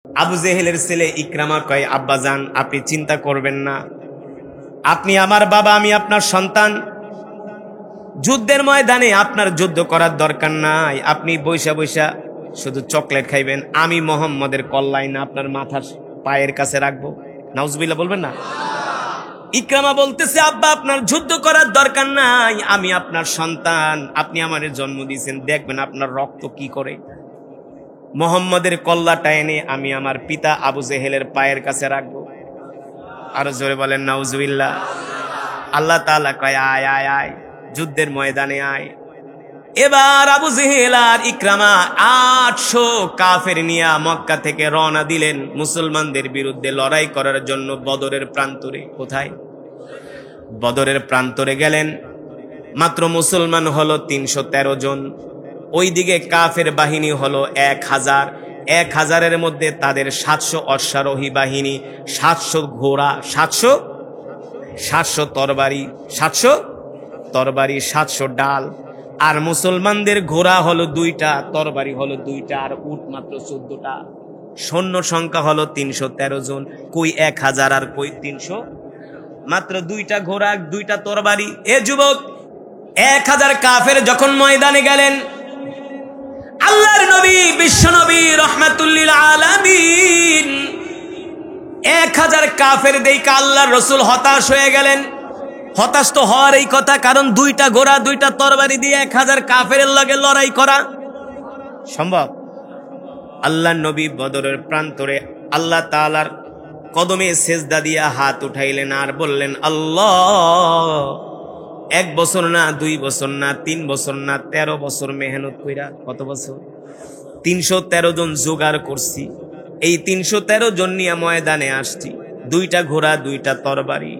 আবু জেহেলের ছেলে ইকরামা কয়, আব্বাজান আপনি চিন্তা করবেন না, আপনি আমার বাবা, আমি আপনার সন্তান, যুদ্ধের ময়দানে আপনার যুদ্ধ করার দরকার নাই, আপনি বৈশা বৈশা শুধু চকলেট খাইবেন, আমি মোহাম্মদের কল্লাই না আপনার মাথার পায়ের কাছে রাখবো। নাউজুবিল্লাহ বলবেন না? ইকরামা বলতেছে, আব্বা আপনার যুদ্ধ করার দরকার নাই, আমি আপনার সন্তান, আপনি আমারে জন্ম দিয়েছেন, দেখবেন আপনার রক্ত কি করে। মোহাম্মদের কল্লাটা এনে আমি আমার পিতা আবু জেহেলের পায়ের কাছে রাখবো। আরো জোরে বলেন নাউজুবিল্লাহ। আল্লাহ তাআলা কয়, আয় আয় আয়, যুদ্ধের ময়দানে আয়। এবার আবু জেহেল আর ইকরামা 800 কাফের নিয়ে মক্কা থেকে রওনা দিলেন মুসলমানদের বিরুদ্ধে লড়াই করার জন্য বদরের প্রান্তরে। কোথায়? বদরের প্রান্তরে গেলেন। মাত্র মুসলমান হলো 313 জন, ওইদিকে কাফের বাহিনী হলো 1000। 1000-এর মধ্যে তাদের 700 অশ্বারোহী বাহিনী, 700 ঘোড়া, 700 তরবারি, 700 ডাল। আর মুসলমানদের ঘোড়া হলো 2টা, তরবারি হলো 2টা, আর উট মাত্র 14টা। সৈন্য সংখ্যা হলো 313 জন। কই 1000 আর কই 300? মাত্র 2টা ঘোড়া, 2টা তরবারি। এ যুবক, 1000 কাফের যখন ময়দানে গেলেন, আল্লাহর নবী বিশ্ব নবী রাহমাতুল্লিল আলামিন 1000 কাফের দেখে আল্লাহর রাসূল হতাশ হয়ে গেলেন। হতাশ তো হওয়ার এই কথা, কারণ 2টা ঘোড়া 2টা তরবারি দিয়ে 1000 কাফেরের লগে লড়াই করা সম্ভব? আল্লাহর নবী বদরের প্রান্তরে আল্লাহ তাআলার কদমে সেজদা দিয়া হাত উঠাইলেন আর বললেন, আল্লাহ, 1 বছর না, 2 বছর না, 3 বছর না, 13 বছর মেহনত কইরা, কত বছর? 313 জন জোগাড় করছি, এই 313 জন নিয়ে ময়দানে আসছি, 2টা ঘোড়া 2টা তরবারি।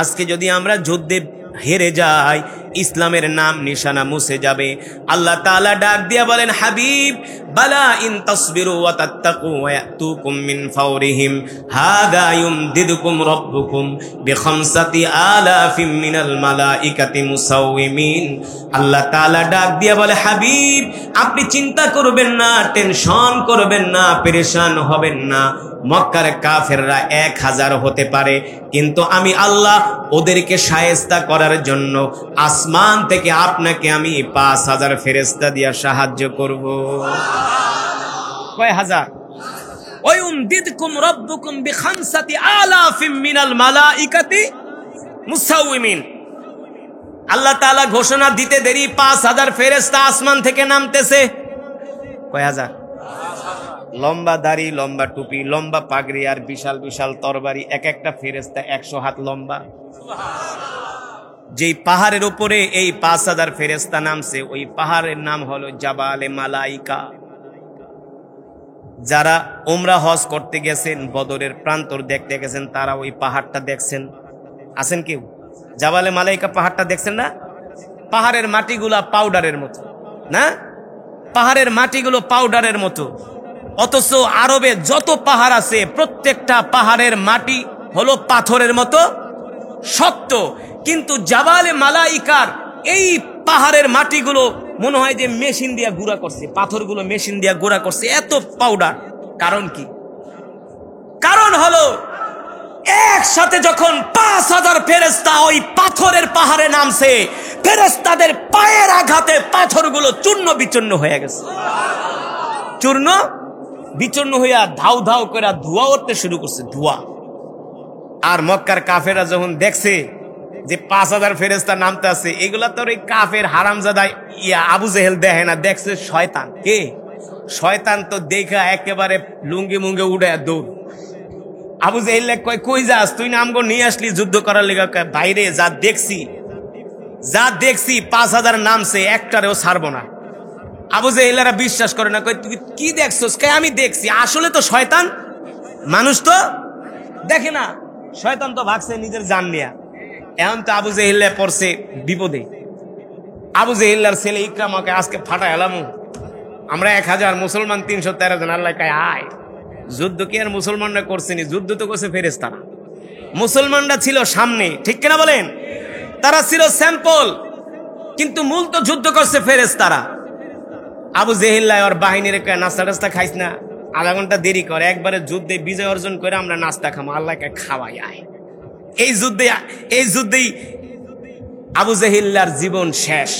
আজকে যদি আমরা যুদ্ধে হেরে যাই, ইসলামের নাম নিশানা মুছে যাবে। আল্লাহ তাআলা ডাক দিয়া বলেন, হাবিব, বালা ইন তাসবিরু ওয়া তাত্তাকু ওয়া ইয়াতুকুম মিন ফাওরিহিম হাদা ইউমদিদুকুম রাব্বুকুম বিখামসাতি আলাফিম মিনাল মালাইকাতি মুসাউমিন। আল্লাহ তাআলা ডাক দিয়া বলে, হাবিব, আপনি চিন্তা করবেন না, টেনশন করবেন না, পেরেশান হবেন না। মক্কার কাফেররা 1000 হতে পারে, কিন্তু আমি আল্লাহ ওদেরকে শায়েস্তা করার জন্য আসমান থেকে আপনাকে আমি 5000 ফেরেশতা দিয়া সাহায্য করব। কয় হাজার? ওই উমদিদকুম রাব্বুকুম বিখামসাতি আলাফিম মিনাল মালাইকাতি মুসাউমিন। আল্লাহ তাআলা ঘোষণা দিতে দেরি 5000 ফেরেশতা আসমান থেকে নামতেছে। কয় হাজার? লম্বা দাড়ি, লম্বা টুপি, লম্বা পাগড়ি আর বিশাল বিশাল তরবারি, এক একটা ফেরেশতা 100 হাত লম্বা। যেই পাহাড়ের উপরে এই 5000 ফেরেশতা নামছে, ওই পাহাড়ের নাম হলো জাবালে মালাইকা। যারা উমরা হজ করতে গেছেন, বদরের প্রান্তর দেখতে গেছেন, তারা ওই পাহাড়টা দেখছেন। আছেন কেউ? জাবালে মালাইকা পাহাড়টা দেখছেন না? পাহাড়ের মাটিগুলা পাউডারের মতো, না? পাহাড়ের মাটিগুলো পাউডারের মতো। অথচ আরবে যত পাহাড় আছে, প্রত্যেকটা পাহাড়ের মাটি হলো পাথরের মতো শক্ত। কিন্তু জাবালে মালাইকার এই পাহাড়ের মাটিগুলো মনে হয় যে মেশিন দিয়া গুঁড়া করছে, পাথরগুলো মেশিন দিয়া গুঁড়া করছে, এত পাউডার। কারণ কি? কারণ হলো একসাথে যখন 5000 ফেরেশতা ওই পাথরের পাহাড়ে নামছে, ফেরেশতাদের পায়ের আঘাতে পাথরগুলো চূর্ণ বিচূর্ণ হয়ে গেছে। চূর্ণ বিচূর্ণ হইয়া ধাউ ধাউ করে ধোঁয়া উঠতে শুরু করছে, ধোঁয়া। আর মক্কার কাফেররা যখন দেখছে যে 5000 ফেরেশতা নামতে আছে, এগুলা তো ওই কাফের হারামজাদা আবু জেহেল দেখে না, দেখছে শয়তান। কে? শয়তান। তো দেখা একেবারে লুঙ্গি মুঙ্গে উড়ে দৌড়। আবু জেহেল কয়, কই যাস তুই? না আমগো নিয়ে আসলি যুদ্ধ করার লেগে? বাইরে যা দেখছি 5000 নামছে, একটারেও ছাড়বো না। আবু জেহেলরা বিশ্বাস করে না, কয় তুই কি দেখছস? কয় আমি দেখছি। আসলে তো শয়তান, মানুষ তো দেখে না। শয়তান তো ভাগছে নিজের জান নিয়া। এখন তো আবু জেহেল পড়ছে বিপদে। আবু জেহেলার ছেলে ইকরামাকে আজকে ফাটা এলাম, আমরা 1000, মুসলমান 313 জন। আল্লাহ কয়, আয়। যুদ্ধ কি আর মুসলমানরা করছেনি? যুদ্ধ তো করছে ফেরেশতারা। মুসলমানরা ছিল সামনে, ঠিক কিনা বলেন? তারা ছিল স্যাম্পল, কিন্তু মূল তো যুদ্ধ করছে ফেরেশতারা। আবু জেহেল আর বাহিনীর নাস্তা টাস্তা খাইস না, আধা ঘন্টা দেরি করে, একবারে যুদ্ধে বিজয় অর্জন করে আমরা নাস্তা খামো, আল্লাহকে খাওয়াই আয়। এই যুদ্ধেই আবু জেহেলের জীবন শেষ।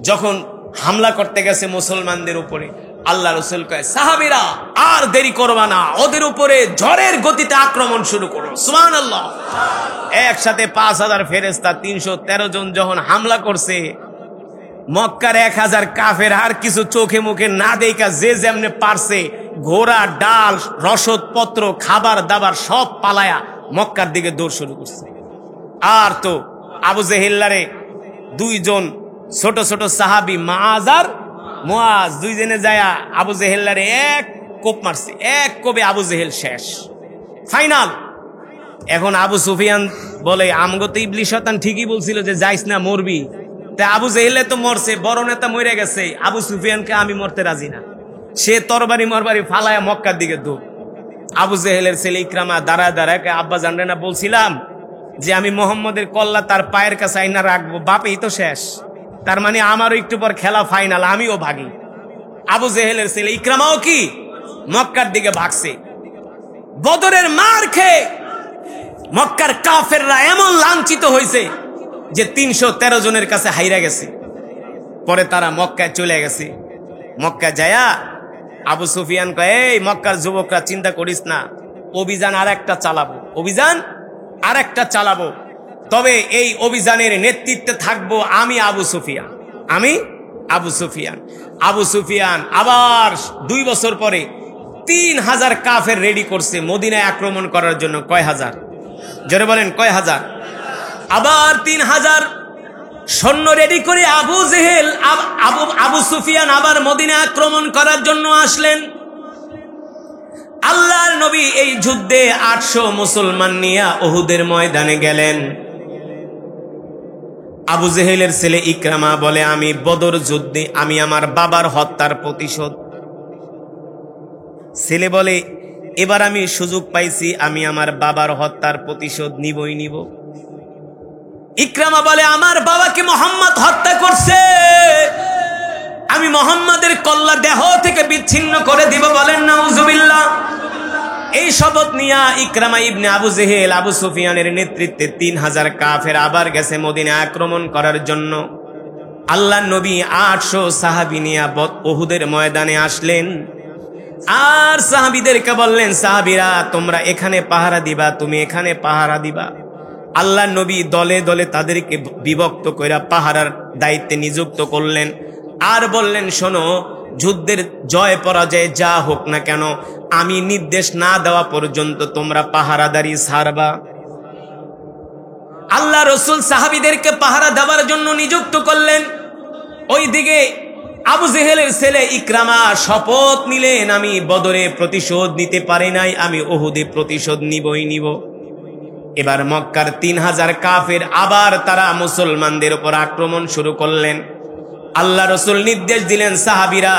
যখন হামলা করতে গেছে মুসলমানদের উপরে, আল্লাহ রাসূল কয়, সাহাবীরা আর দেরি করবা না, ওদের উপরে ঝড়ের গতিতে আক্রমণ শুরু করো। সুবহানাল্লাহ। একসাথে 5000 ফেরেশতা 313 জন যখন হামলা করছে, মক্কার 1000 কাফের আর কিছু চোখে মুখে না দেখা যে যেমনে পারছে ঘোড়া, ডাল, রসদ পত্র, খাবার দাবার সব পালায়া মক্কার দিকে দৌড় শুরু করছে। আর তো আবু জেহেলারে দুইজন ছোট ছোট সাহাবী মাআজ আর মুআজ দুইজনে যায়া আবু জেহেলারে এক কোপ মারছে, এক কোপে আবু জেহেল শেষ, ফাইনাল। এখন আবু সুফিয়ান বলে, আমগো তো ইবলিস শয়তান ঠিকই বলছিল যে যাইস না, মরবি। তা আবু জেহেলে তো মরছে, বড় নেতা মরে গেছে, আবু সুফিয়ানকে আমি মরতে রাজি না। সে তরবারি মরবারি ফালায়া মক্কার দিকে দৌড়। আবু জেহেলের ছেলে ইকরামা দাঁড়ায় দাঁড়ায়, আব্বা জানরে না বলছিলাম যে আমি মোহাম্মদের কল্লা তার পায়ের কাছে আইনা রাখবো, বাপেই তো শেষ, তার মানে আমারও একটু পর খেলা ফাইনাল, আমিও ভাগি। আবু জেহেলের ছেলে ইকরামাও কি মক্কার দিকে ভাগছে। বদরের মার খেয়ে মক্কার কাফেররা এমন লাঞ্ছিত হয়েছে যে 313 জনের কাছে হাইরা গেছে। পরে তারা মক্কায় চলে গেছে। মক্কা যায়া আবু সুফিয়ান কয়, এই মক্কার যুবকরা চিন্তা করিস না, অভিযান আর একটা চালাবো, তবে এই অভিযানের নেতৃত্বে থাকবো আমি আবু সুফিয়ান। আবু সুফিয়ান আবার 2 বছর পরে 3000 কাফের রেডি করছে মদিনায় আক্রমণ করার জন্য। কয় হাজার? জোরে বলেন, কয় হাজার? আবার 3000 সৈন্য রেডি করে আবু সুফিয়ান আবার মদিনায় আক্রমণ করার জন্য আসলেন। আল্লাহর নবী এই যুদ্ধে 800 মুসলমান নিয়ে উহুদের ময়দানে গেলেন। আবু জেহেলের ছেলে ইকরামা বলে, আমি বদর যুদ্ধে আমি আমার বাবার হত্যার প্রতিশোধ। ছেলে বলে, এবার আমি সুযোগ পাইছি, আমি আমার বাবার হত্যার প্রতিশোধ নিব। ইকরামা বলে, আমার বাবাকে মুহাম্মদ হত্যা করছে, আমি মুহাম্মাদের কল্লা দেহ থেকে বিচ্ছিন্ন করে দিব। বলেন নাউজুবিল্লাহ। এই শপথ নিয়া ইকরামা ইবনে আবু জেহেল আবু সুফিয়ানের নেতৃত্বে 3000 কাফের আবার গেছে মদিনায় আক্রমণ করার জন্য। আল্লাহর নবী 800 সাহাবী নিয়ে উহুদের ময়দানে আসলেন। আর সাহাবীদেরকে বললেন, সাহাবীরা তোমরা এখানে পাহারা দিবা, তুমি এখানে পাহারা দিবা। আল্লাহর নবী দলে দলে তাদেরকে বিভক্ত কইরা পাহারার দায়িত্বে নিযুক্ত করলেন। আর বললেন, শোনো, যুদ্ধের জয় পরাজয় যা হোক না কেন, আমি নির্দেশ না দেওয়া পর্যন্ত তোমরা পাহারাদারি ছাড়বা। আল্লাহ রাসূল সাহাবীদেরকে পাহারা দেওয়ার জন্য নিযুক্ত করলেন। ওইদিকে আবু জেহেলের ছেলে ইকরামা শপথ নিলেন, আমি বদরে প্রতিশোধ নিতে পারি নাই, আমি উহুদে প্রতিশোধ নিব। এবার মক্কার 3000 কাফের আবার তারা মুসলমানদের উপর আক্রমণ শুরু করলেন। আল্লাহ রাসূল নির্দেশ দিলেন, সাহাবীরা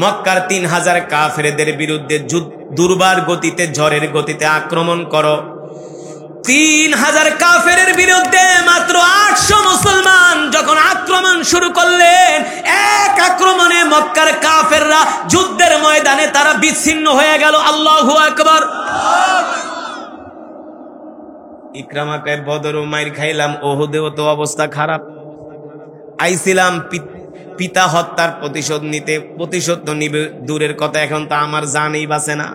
মক্কার 3000 কাফেরদের বিরুদ্ধে দুর্বার গতিতে, ঝড়ের গতিতে আক্রমণ করো। 3000 কাফেরের বিরুদ্ধে মাত্র 800 মুসলমান যখন আক্রমণ শুরু করলেন, এক আক্রমণে মক্কার কাফেররা যুদ্ধের ময়দানে তারা বিচ্ছিন্ন হয়ে গেল। আল্লাহু আকবার। ইকরামাকে বদরও মাইর খাইলাম, উহুদেও তো অবস্থা খারাপ। আইছিলাম পিতা হত্যার প্রতিশোধ নিতে, প্রতিশোধ তো নিবে দূরের কথা, এখন তো আমার জানই বাঁচে না।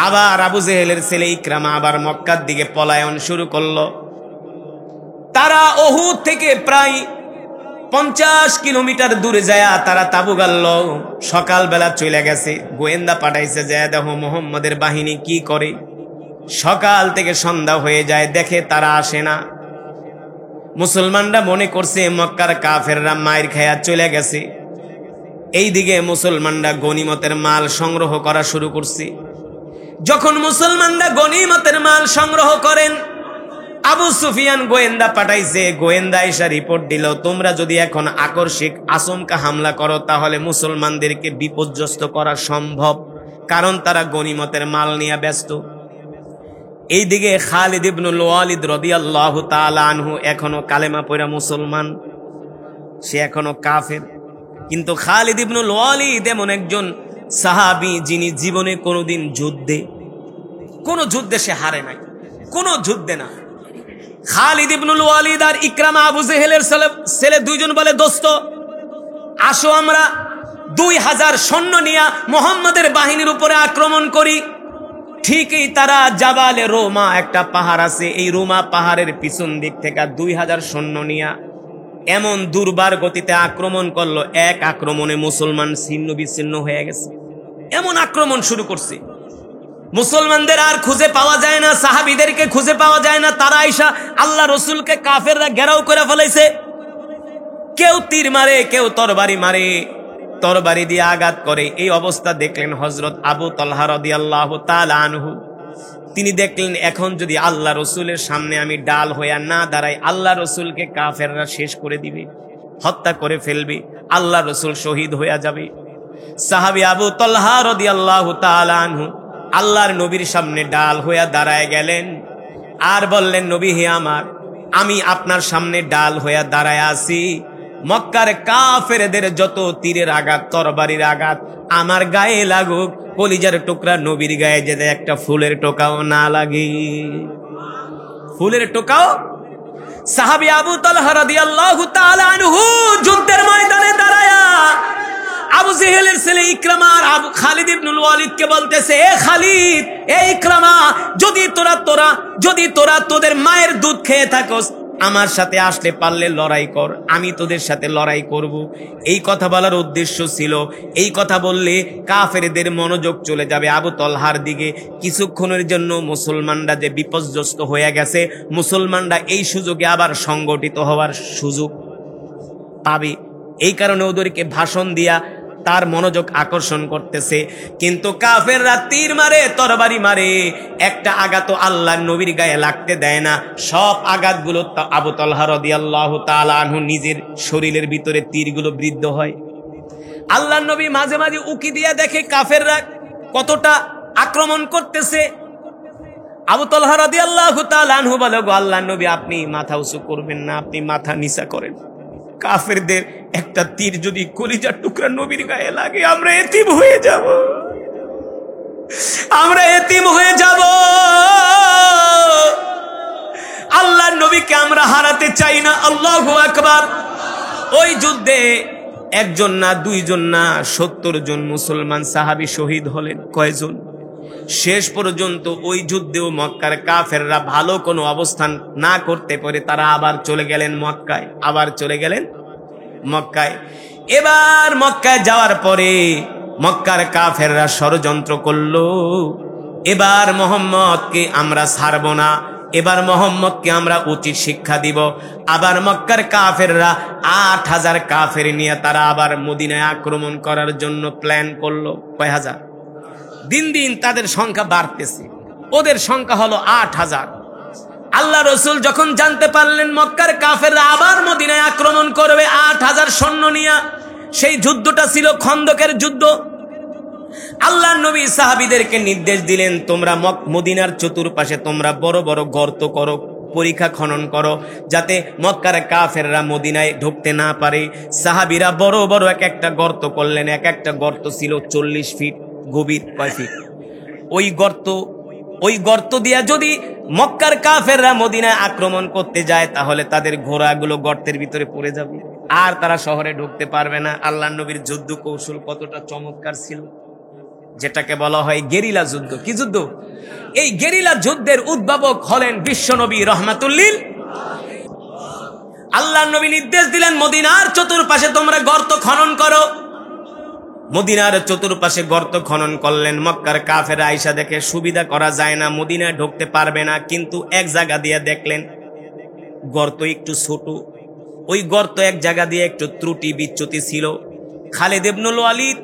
আবার আবু জেহেলের ছেলে ইকরামা আবার মক্কার দিকে পলায়ন শুরু করলো। তারা উহুদ থেকে প্রায় 50 কিলোমিটার দূরে যায় তারা তাবু গাড়ল। সকালবেলা চলে গেছে, গোয়েন্দা পাঠাইছে যায় দেখো মুহাম্মদের বাহিনী কি করে। সকাল থেকে সন্ধ্যা হয়ে যায়, দেখে তারা আসে না। মুসলমানরা মনে করছে মক্কার কাফেররা মায়ের খায়া চলে গেছে। এইদিকে মুসলমানরা গনিমতের মাল সংগ্রহ করা শুরু করছে। যখন মুসলমানরা গনিমতের মাল সংগ্রহ করেন, আবু সুফিয়ান গোয়েন্দা পাঠাইছে। গোয়েন্দা এসে রিপোর্ট দিল, তোমরা যদি এখন আকস্মিক আচমকা হামলা করো তাহলে মুসলমানদেরকে বিপর্যস্ত করা সম্ভব, কারণ তারা গনিমতের মাল নিয়ে ব্যস্ত। এইদিকে খালিদ ইবনুল ওয়ালিদ রাদিয়াল্লাহু তাআলা আনহু এখনো কালেমা পড়া মুসলমান, সে এখনো কাফের। কিন্তু খালিদ ইবনুল ওয়ালিদ এমন একজন সাহাবী যিনি জীবনে কোনোদিন কোন যুদ্ধে সে হারে নাই, কোন যুদ্ধে না। খালিদ ইবনুল ওয়ালিদ আর ইকরামা আবু জেহেলের ছেলে দুইজন বলে, দোস্ত আসো আমরা 2000 সৈন্য নিয়ে মুহাম্মাদের বাহিনীর উপরে আক্রমণ করি। ঠিকই তারা জাবালে রোমা, একটা পাহাড় আছে, এই রোমা পাহাড়ের পিছন দিক থেকে 2000 সৈন্য নিয়ে এমন দুর্বার গতিতে আক্রমণ করলো, এক আক্রমণে মুসলমান ছিন্ন বিচ্ছিন্ন হয়ে গেছে। এমন আক্রমণ শুরু করছে, মুসলমানদের আর খুঁজে পাওয়া যায় না, সাহাবীদেরকে খুঁজে পাওয়া যায় না। তারা আইসা আল্লাহ রসুলকে কাফেররা ঘেরাও করে ফেলাইছে। কেউ তীর মারে, কেউ তরবারি মারে, তরবারি দিয়ে আঘাত করে। এই অবস্থা দেখলেন হযরত আবু তালহা রাদিয়াল্লাহু তাআলা আনহু। তিনি দেখলেন এখন যদি আল্লাহ রসুলের সামনে আমি ডাল হইয়া না দাঁড়াই, আল্লাহ রসুলকে কাফেররা শেষ করে দিবে, হত্যা করে ফেলবে, আল্লাহ রসুল শহীদ হইয়া যাবে। সাহাবী আবু তালহা রাদিয়াল্লাহু তাআলা আনহু আল্লাহর নবীর সামনে ডাল হইয়া দাঁড়ায় গেলেন আর বললেন, নবী হে আমার, আমি আপনার সামনে ডাল হইয়া দাঁড়ায় আছি, মক্কার কাফেরদের যত তীরের আঘাত, তরবারির আঘাত আমার গায়ে লাগুক, কলিজার টুকরা নবীর গায়ে যেতে একটা ফুলের টোকাও না লাগে। ফুলের টোকাও। সাহাবী আবু তালহা রাদিয়াল্লাহু তাআলা আনহু যুদ্ধের ময়দানে দাঁড়ায়া আবু জেহেলের ছেলে ইকরামা আর খালিদ ইবনুল ওয়ালিদকে বলতেছে, এ খালিদ, এ ইকরামা, যদি তোরা তোদের মায়ের দুধ খেয়ে থাকস, আমার সাথে আসলে পারলে লড়াই কর, আমি তোদের সাথে লড়াই করব। এই কথা বলার উদ্দেশ্য ছিল, এই কথা বললে কাফেরদের মনোযোগ চলে যাবে আবু তালহার দিকে। কিছুক্ষণের জন্য মুসলমানরা যে বিপর্যস্ত হয়ে গেছে, মুসলমানরা এই সুযোগে আবার সংগঠিত হওয়ার সুযোগ পাবে। এই কারণে ওদেরকে ভাষণ দিয়া তার মনোযোগ আকর্ষণ করতেছে। কিন্তু কাফেররা তীর মারে, তরবারি মারে, একটা আঘাতও আল্লাহর নবীর গায়ে লাগতে দেয় না। সব আঘাতগুলো আবু তালহা রাদিয়াল্লাহু তাআলা আনহু নিজের শরীরের ভিতরে তীরগুলো বিদ্ধ হয়। আল্লাহর নবী মাঝে মাঝে উকি দিয়া দেখে কাফেররা কতটা আক্রমণ করতেছে। আবু তালহা রাদিয়াল্লাহু তাআলা আনহু বলে, গো আল্লাহর নবী, আপনি মাথা উঁচু করবেন না, আপনি মাথা নিচা করেন। কাফেরদের একটা তীর যদি কলিজার টুকরা নবীর গায়ে লাগে, আমরা এতিম হয়ে যাব, আমরা এতিম হয়ে যাব। আল্লাহর নবীকে আমরা হারাতে চাই না। আল্লাহু আকবার। ওই যুদ্ধে একজন না, দুইজন না, 70 জন মুসলমান সাহাবী শহীদ হলেন। কয়জন? শেষ পর্যন্ত ওই যুদ্ধেও মক্কার কাফেররা ভালো কোনো অবস্থান না করতে পারে তারা আবার চলে গেলেন মক্কায়, আবার চলে গেলেন মক্কায়। এবার মক্কায় যাওয়ার পরে মক্কার কাফেররা ষড়যন্ত্র করলো, এবার মুহাম্মদকে আমরা ছাড়ব না, এবার মুহাম্মদকে আমরা উচিত শিক্ষা দিব। আবার মক্কার কাফেররা 8000 কাফের নিয়ে তারা আবার মদিনায় আক্রমণ করার জন্য প্ল্যান করলো। কয় হাজার? দিন দিন তাদের সংখ্যা বাড়তেছে, ওদের সংখ্যা হলো 8000। আল্লাহ রসুল যখন জানতে পারলেন মক্কার কাফেররা আবার মদিনায় আক্রমণ করবে 8000 সৈন্য নিয়ে, সেই যুদ্ধটা ছিল খন্দকের যুদ্ধ। আল্লাহ নবী সাহাবীদেরকে নির্দেশ দিলেন, তোমরা মদিনার চতুর্পাশে তোমরা বড় বড় গর্ত করো, পরীক্ষা খনন করো, যাতে মক্কার কাফেররা মদিনায় ঢুকতে না পারে। সাহাবীরা বড় বড় এক একটা গর্ত করলেন। এক একটা গর্ত ছিল 40 ফিট গভীর। কয় ফিট? ওই গর্ত দিয়া যদি মক্কার কাফেররা মদিনায় আক্রমণ করতে যায়, তাহলে তাদের ঘোড়াগুলো গর্তের ভিতরে পড়ে যাবে, আর তারা শহরে ঢুকতে পারবে না। আল্লাহ নবীর যুদ্ধ কৌশল কতটা চমৎকার ছিল, যেটাকে বলা হয় গেরিলা যুদ্ধ। কি যুদ্ধ? এই গেরিলা যুদ্ধের উদ্ভাবক হলেন বিশ্বনবী রহমাতুল্লিল। আল্লাহ নবী নির্দেশ দিলেন, মদিনার চতুর্পাশে তোমরা গর্ত খনন করো। মদিনার চতুর্পাশে গর্ত খনন করলেন। মক্কার কাফের আয়েশা দেখে সুবিধা করা যায় না, মদিনায় ঢুকতে পারবে না, কিন্তু এক জায়গা দিয়ে দেখলেন গর্ত একটু ছোট। ওই গর্ত এক জায়গা দিয়ে একটু ত্রুটি বিচ্যুতি ছিল। খালিদ ইবনুল ওয়ালিদ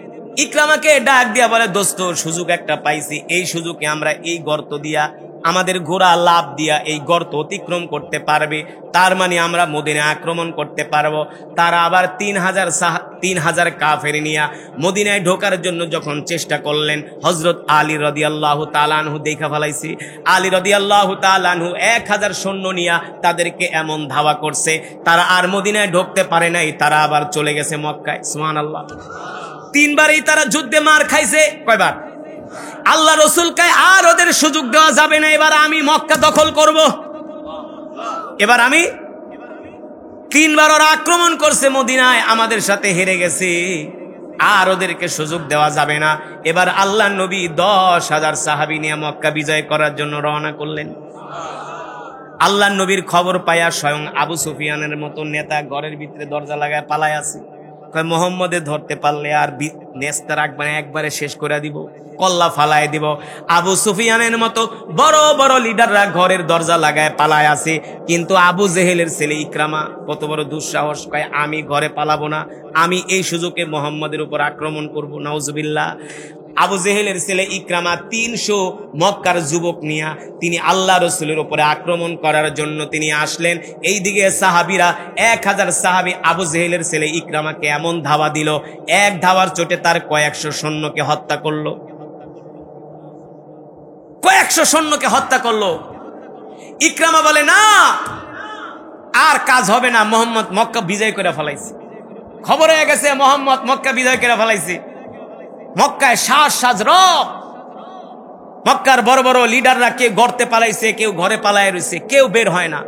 ইকরামাকে ডাক দিয়া বলে, দোস্ত, সুযোগ একটা পাইছি, এই সুযোগে আমরা এই গর্ত দিয়া আমাদের ঘোড়া লাভ দিয়া এই গর্ত অতিক্রম করতে পারবে, তার মানে আমরা মদিনায় আক্রমণ করতে পারবো। তারা আবার 3000 কাফের নিয়া মদিনায় ঢোকার জন্য যখন চেষ্টা করলেন, হযরত আলী রাদিয়াল্লাহু তাআলা আনহু দেখা ফেলাইছে। আলী রাদিয়াল্লাহু তাআলা আনহু 1000 সৈন্য নিয়া তাদেরকে এমন ধাওয়া করছে, তারা আর মদিনায় ঢুকতে পারে নাই, তারা আবার চলে গেছে মক্কায়। সুবহানাল্লাহ। তিনবারই তারা যুদ্ধে মার খাইছে। কয়বার? আল্লাহ রসুল কয় আর ওদের সুযোগ দেওয়া যাবে না, এবার আমি মক্কা দখল করব। এবার আমি, তিনবার ওরা আক্রমণ করছে মদিনায়, আমাদের সাথে হেরে গেছে, আর ওদেরকে সুযোগ দেওয়া যাবে না। এবার আল্লাহ নবী 10,000 সাহাবী নিয়ে মক্কা বিজয় করার জন্য রওনা করলেন। আল্লাহ নবীর খবর পায়া স্বয়ং আবু সুফিয়ানের মতো নেতা ঘরের ভিতরে দরজা লাগায় পালায় আছে। কয় মোহাম্মদে ধরতে পারলে আর নেস্তা রাখবে না, একবারে শেষ করে দিব, কল্লা ফালায় দিব। আবু সুফিয়ানের মতো বড় বড় লিডাররা ঘরের দরজা লাগায় পালায় আছে, কিন্তু আবু জেহেলের ছেলে ইকরামা কত বড় দুঃসাহস, কয় আমি ঘরে পালাবো না, আমি এই সুযোগে মোহাম্মদের উপর আক্রমণ করব। নাউজুবিল্লাহ। আবু জেহেলের ছেলে ইকরামা 300 মক্কার যুবক নিয়ে তিনি আল্লাহ রসুলের উপরে আক্রমণ করার জন্য তিনি আসলেন। এইদিকে সাহাবীরা 1000 সাহাবী আবু জেহেলের ছেলে ইকরামাকে এমন ধাওয়া দিল, এক ধাওয়ার চোটে তার কয়েকশো সৈন্যকে হত্যা করলো, কয়েকশো সৈন্যকে হত্যা করলো। ইকরামা বলে না, আর কাজ হবে না, মোহাম্মদ মক্কা বিজয় করে ফেলাইছে। খবর হয়ে গেছে মোহাম্মদ মক্কা বিজয় করে ফেলাইছে। মক্কায় সাজ রব, মক্কার বড় বড় লিডাররা কেউ গর্তে পালাইছে, কেউ ঘরে পালায় রয়েছে, কেউ বের হয় না।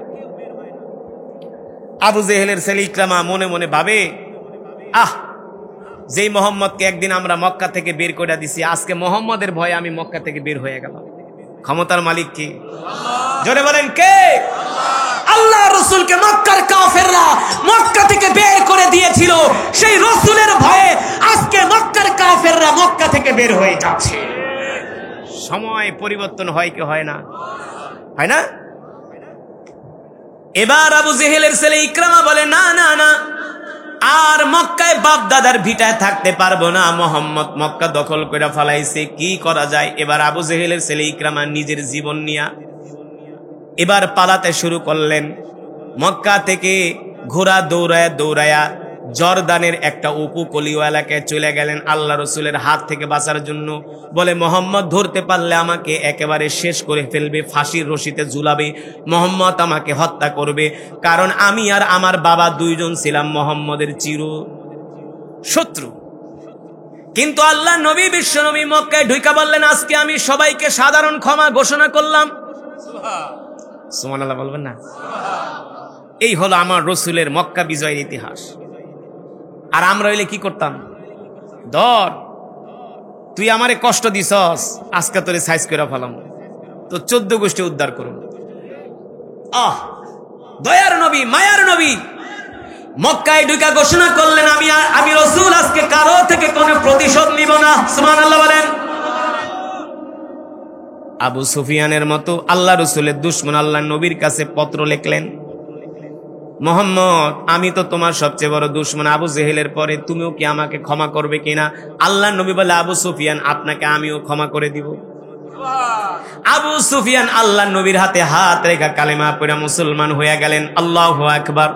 আবু জেহেলের ছেলে ইকরামা মনে মনে ভাবে, যেই মোহাম্মদকে একদিন আমরা মক্কা থেকে বের করে দিছি, আজকে মোহাম্মদের ভয়ে আমি মক্কা থেকে বের হয়ে গেলাম। ক্ষমতার মালিক কি? জোরে বলেন কে? আল্লাহ রসুলকে মক্কার কাফেররা মক্কা থেকে বের করে দিয়েছিল, সেই রসুলের ভয়ে আজকে মক্কার কাফেররা মক্কা থেকে বের হয়ে যাচ্ছে। সময় পরিবর্তন হয় কি হয় না? হয় না? এবার আবু জেহেলের ছেলে ইকরামা বলে না না না, আর মক্কায় বাপ দাদার ভিটায় থাকতে পারবো না, মোহাম্মদ মক্কা দখল করে ফেলাইছে, কি করা যায়? এবার আবু জেহেলের ছেলে ইকরামা নিজের জীবন নিয়া এবার পালাতে শুরু করলেন। মক্কা থেকে ঘোড়া দৌড়ায়া দৌড়ায়া জর্দানের একটা উপকূলীয় এলাকায় চলে গেলেন আল্লাহ রসুলের হাত থেকে বাঁচার জন্য। বলে মোহাম্মদ ধরতে পারলে আমাকে একেবারে শেষ করে ফেলবে, ফাঁসির রশিতে ঝুলাবে, মোহাম্মদ আমাকে হত্যা করবে, কারণ আমি আর আমার বাবা দুইজন ছিলাম মোহাম্মদের চির শত্রু। কিন্তু আল্লাহ নবী বিশ্ব নবী মক্কায় ঢুকা বললেন, আজকে আমি সবাইকে সাধারণ ক্ষমা ঘোষণা করলাম। সুবহানাল্লাহ বলবেন না? এই হলো আমার রসুলের মক্কা বিজয়ের ইতিহাস। আর আমরা হইলে কি করতাম? ধর, তুই আমারে কষ্ট দিছস, আজকে তোরে সাইজ করে ফেলাম, তো 14 গোষ্ঠী উদ্ধার করুন। দয়ার নবী, মায়ার নবী মক্কায় ঢুকা ঘোষণা করলেন, আমি রসুল আজকে কারো থেকে কোনো প্রতিশোধ নিব না। সুবহানাল্লাহ বলেন। আবু সুফিয়ানের মতো আল্লাহ রসুলের দুশমন আল্লাহ নবীর কাছে পত্র লিখলেন, মোহাম্মদ আমি তো তোমার সবচেয়ে বড় দুশমন, আবু জেহেলের পরে তুমিও কি আমাকে ক্ষমা করবে কিনা? আল্লাহ নবী বলে, আবু সুফিয়ান আপনাকে আমিও ক্ষমা করে দিব। আবু সুফিয়ান আল্লাহ নবীর হাতে হাত রেখা কালেমা পড়ে মুসলমান হয়ে গেলেন। আল্লাহু আকবার।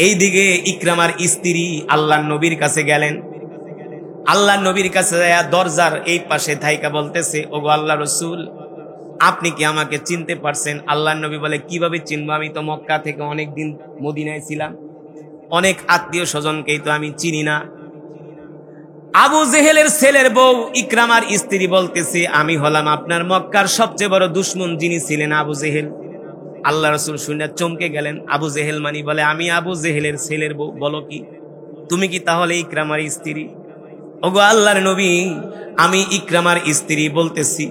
এইদিকে ইকরামার স্ত্রী আল্লাহ নবীর কাছে গেলেন। আল্লাহ নবীর কাছে দরজার এই পাশে থাইকা বলতেছে, ওগো আল্লাহ রসুল, আপনি কি আমাকে চিনতে পারছেন? আল্লাহ নবী বলে, কিভাবে চিনবো, আমি তো মক্কা থেকে অনেক দিন মদিনায় ছিলাম, অনেক আত্মীয় স্বজনকেই তো আমি চিনি না। আবু জেহেলের ছেলের বউ ইকরামার স্ত্রী বলতেছে, আমি হলাম আপনার মক্কার সবচেয়ে বড় দুশমন, যিনি ছিলেন আবু জেহেল। আল্লাহ রসুল শুনে চমকে গেলেন। আবু জেহেল মানি? বলে, আমি আবু জেহেলের ছেলের বউ। বলো কি, তুমি কি তাহলে ইকরামার স্ত্রী? ওগো আল্লাহর নবী, আমি ইকরামার স্ত্রী বলতেছি,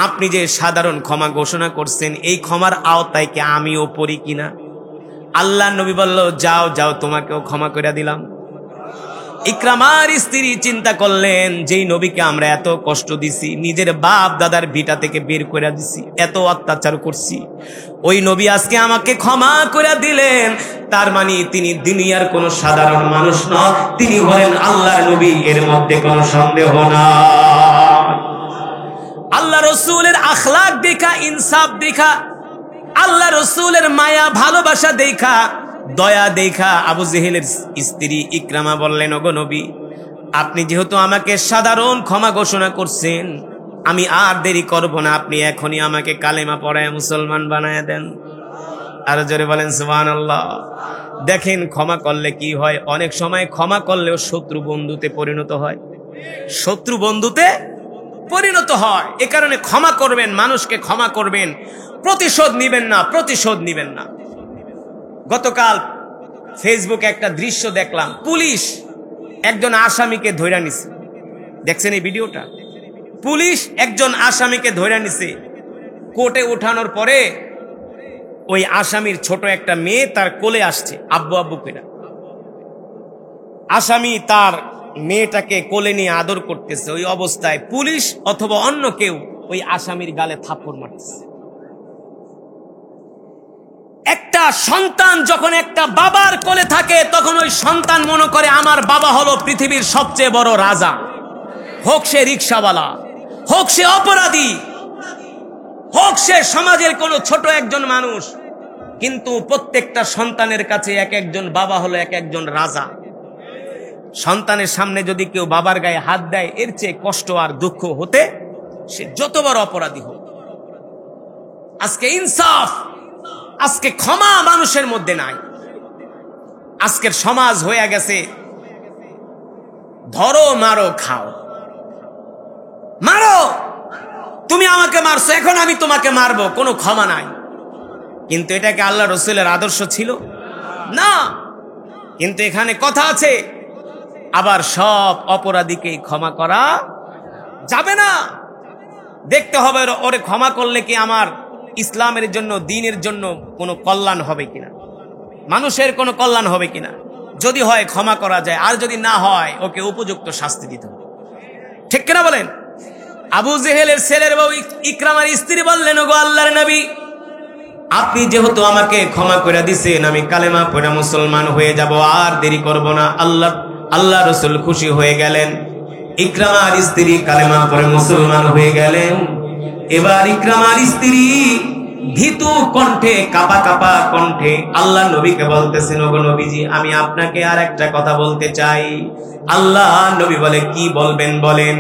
আপনি যে সাধারণ ক্ষমা ঘোষণা করছেন, এই ক্ষমার আওতায় কি আমিও পড়ি কিনা? আল্লাহ নবী বলল, যাও যাও, তোমাকেও ক্ষমা করে দিলাম। ইকরামার স্ত্রী চিন্তা করলেন, যেই নবীকে আমরা এত কষ্ট দিছি, নিজের বাপ দাদার ভিটা থেকে বের করে দিছি, এত অত্যাচার করছি, ওই নবী আজকে আমাকে ক্ষমা করে দিলেন, তার মানে তিনি দুনিয়ার কোন সাধারণ মানুষ নয়, তিনি হলেন আল্লাহর নবী, এর মধ্যে কোনো সন্দেহ না। আল্লাহ রসুলের আখলাক দেখা, ইনসাফ দেখা, আল্লাহ রসুলের মায়া ভালোবাসা দেখা, দয়া দেখা আবু জেহেলের স্ত্রী ইকরামা বললেন, ওগো নবী, আপনি যেহেতু আমাকে সাধারণ ক্ষমা ঘোষণা করছেন, আমি আর দেরি করব না, আপনি এখনই আমাকে কালেমা পড়ায় মুসলমান বানায় দেন। আর জোরে বলেন সুবহানাল্লাহ। দেখেন ক্ষমা করলে কি হয়, অনেক সময় ক্ষমা করলেও শত্রু বন্ধুতে পরিণত হয়, শত্রু বন্ধুতে পরিণত হয়। এ কারণে ক্ষমা করবেন, মানুষকে ক্ষমা করবেন, প্রতিশোধ নিবেন না, প্রতিশোধ নিবেন না। গতকাল ফেসবুকে একটা দৃশ্য দেখলাম, পুলিশ একজন আসামিকে ধইরা নিছে। দেখছেন এই ভিডিওটা? পুলিশ একজন আসামিকে ধইরা নিছে। কোর্টে ওঠানোর পরে ওই আসামির ছোট একটা মেয়ে তার কোলে আসছে, আব্বু আব্বু করে। আসামি তার মেয়েটাকে কোলে নিয়ে আদর করতেছে। ওই অবস্থায় পুলিশ অথবা অন্য কেউ ওই আসামির গালে থাপ্পড় মারতেছে। একটা সন্তান যখন একটা বাবার কোলে থাকে তখন ওই সন্তান মনে করে আমার বাবা হলো পৃথিবীর সবচেয়ে বড় রাজা, হোক সে রিকশাওয়ালা, হোক সে অপরাধী, হোক সে সমাজের কোনো ছোট একজন মানুষ, কিন্তু প্রত্যেকটা সন্তানের কাছে এক একজন বাবা হলো এক একজন রাজা। সন্তানের সামনে যদি কেউ বাবার গায়ে হাত দেয়, এর চেয়ে কষ্ট আর দুঃখ হতে সে যত বড় অপরাধী হোক। আজকে ইনসাফ, আজকে ক্ষমা মানুষের মধ্যে নাই। আজকের সমাজ হয়ে গেছে ধরো মারো খাও, মারো, তুমি আমাকে মারছো এখন আমি তোমাকে মারবো, কোনো ক্ষমা নাই। কিন্তু এটা কি আল্লাহ রসুলের আদর্শ ছিল? না। কিন্তু এখানে কথা আছে, আবার সব অপরাধীকে ক্ষমা করা যাবে না। দেখতে হবে ওরে ক্ষমা করলে কি আমার ইসলামের জন্য, দ্বীনের জন্য কোনো কল্যাণ হবে কিনা, মানুষের কোনো কল্যাণ হবে কিনা। যদি হয় ক্ষমা করা যায়, আর যদি না হয় ওকে উপযুক্ত শাস্তি দিতে হবে। ঠিক কিনা বলেন? আবু জেহেলের ছেলের বউ ইকরামার স্ত্রী বললেন, ওগো আল্লাহর নবী, আপনি যেহেতু আমাকে ক্ষমা করে দিছেন, আমি কালেমা পড়ে মুসলমান হয়ে যাব, আর দেরি করব না। আল্লাহ রসুল খুশি হয়ে গেলেন। ইকরামার স্ত্রী কালেমা পড়ে মুসলমান হয়ে গেলেন। এবার ইকরামার স্ত্রী ভীতু কণ্ঠে, কাপা কাপা কণ্ঠে আল্লাহ নবীকে বলতেছেন, ওগো নবীজি, আমি আপনাকে আর একটা কথা বলতে চাই। আল্লাহ নবী বলে, কি বলবেন বলেন।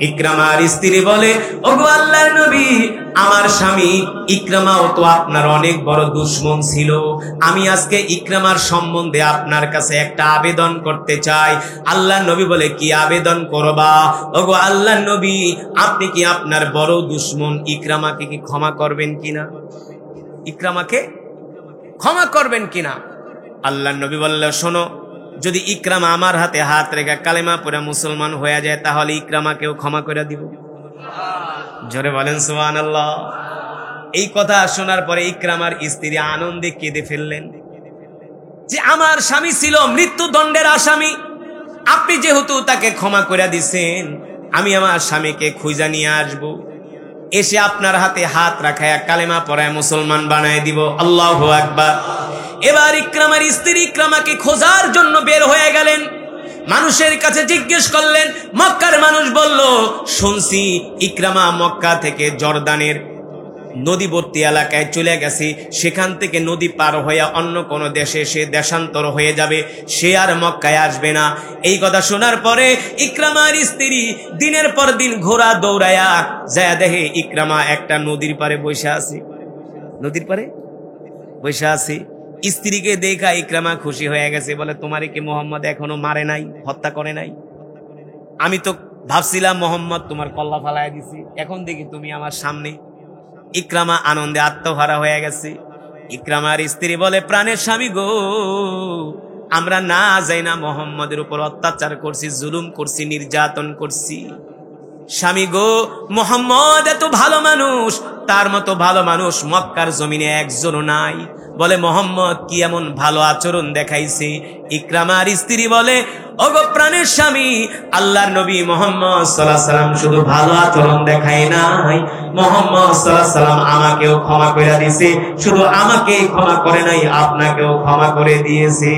ইকরামার স্ত্রী বলে, ওগো আল্লাহর নবী, আমার স্বামী ইকরামাও তো আপনার অনেক বড় দুশমন ছিল। আমি আজকে ইকরামার সম্বন্ধে আপনার কাছে একটা আবেদন করতে চাই। আল্লাহ নবী বলে, কি আবেদন করবা? ওগো আল্লাহর নবী, আপনি কি আপনার বড় দুশমন ইকরামাকে কি ক্ষমা করবেন কিনা? ইকরামাকে ক্ষমা করবেন কিনা? আল্লাহর নবী বলল, শোনো, যদি ইকরামা আমার হাতে হাত রেখে কালেমা পড়ে মুসলমান হয়ে যায়, তাহলে ইকরামাকেও ক্ষমা করে দিব। জোরে বলেন সুবহানাল্লাহ। এই কথা শোনার পরে ইকরামার স্ত্রী আনন্দে কেঁদে ফেললেন, যে আমার স্বামী ছিল মৃত্যুদণ্ডের আসামি, আপনি যেহেতু তাকে ক্ষমা করে দিছেন, আমি আমার স্বামীকে খুঁজে নিয়ে আসবো, এসে আপনার হাতে হাত রাখায় কালেমা পড়ায় মুসলমান বানায় দিব। আল্লাহু আকবার। এবার ইকরামার স্ত্রী ইকরামাকে খোঁজার জন্য বের হয়ে গেলেন। মানুষের কাছে জিজ্ঞেস করলেন, মক্কার মানুষ বলল, শুনছি ইকরামা মক্কা থেকে জর্দানের নদীবর্তী এলাকায় চলে গেছে, সেখান থেকে নদী পার হয়ে অন্য কোনো দেশে সে দেশান্তর হয়ে যাবে, সে আর মক্কায় আসবে না। এই কথা শোনার পরে ইকরামার স্ত্রী দিনের পর দিন ঘোড়া দৌড়ায়া যায় দেখে ইকরামা একটা নদীর পারে বসে আছে। নদীর পারে বসে আছে। স্ত্রীকে দেখা ইকরামা খুশি হয়ে গেছে, বলে, তোমারে কি মোহাম্মদ এখনো মারে নাই, হত্যা করে নাই? আমি তো ভাবছিলাম মোহাম্মদ তোমার কল্লা ফালায় দিছি, এখন দেখি তুমি আমার সামনে। ইকরামা আনন্দে আত্মহারা হয়ে গেছে। ইকরামার স্ত্রী বলে, প্রাণের স্বামী গো, আমরা না যাই না মোহাম্মদের উপর অত্যাচার করছি, জুলুম করছি, নির্যাতন করছি। স্বামী গো, মোহাম্মদ এত ভালো মানুষ, তার মতো ভালো মানুষ মক্কার জমিনে একজনও নাই। বলে, মোহাম্মদ কি এমন ভালো আচরণ দেখাইছে? ইকরামার স্ত্রী বলে, ওগো প্রাণের স্বামী, আল্লাহর নবী মুহাম্মদ সাল্লাল্লাহু আলাইহি সাল্লাম শুধু ভালো আচরণ দেখায় নাই, মুহাম্মদ সাল্লাল্লাহু আলাইহি সাল্লাম আমাকেও ক্ষমা করে দিয়েছে। শুধু আমাকেই ক্ষমা করে নাই, আপনাকেও ক্ষমা করে দিয়েছে।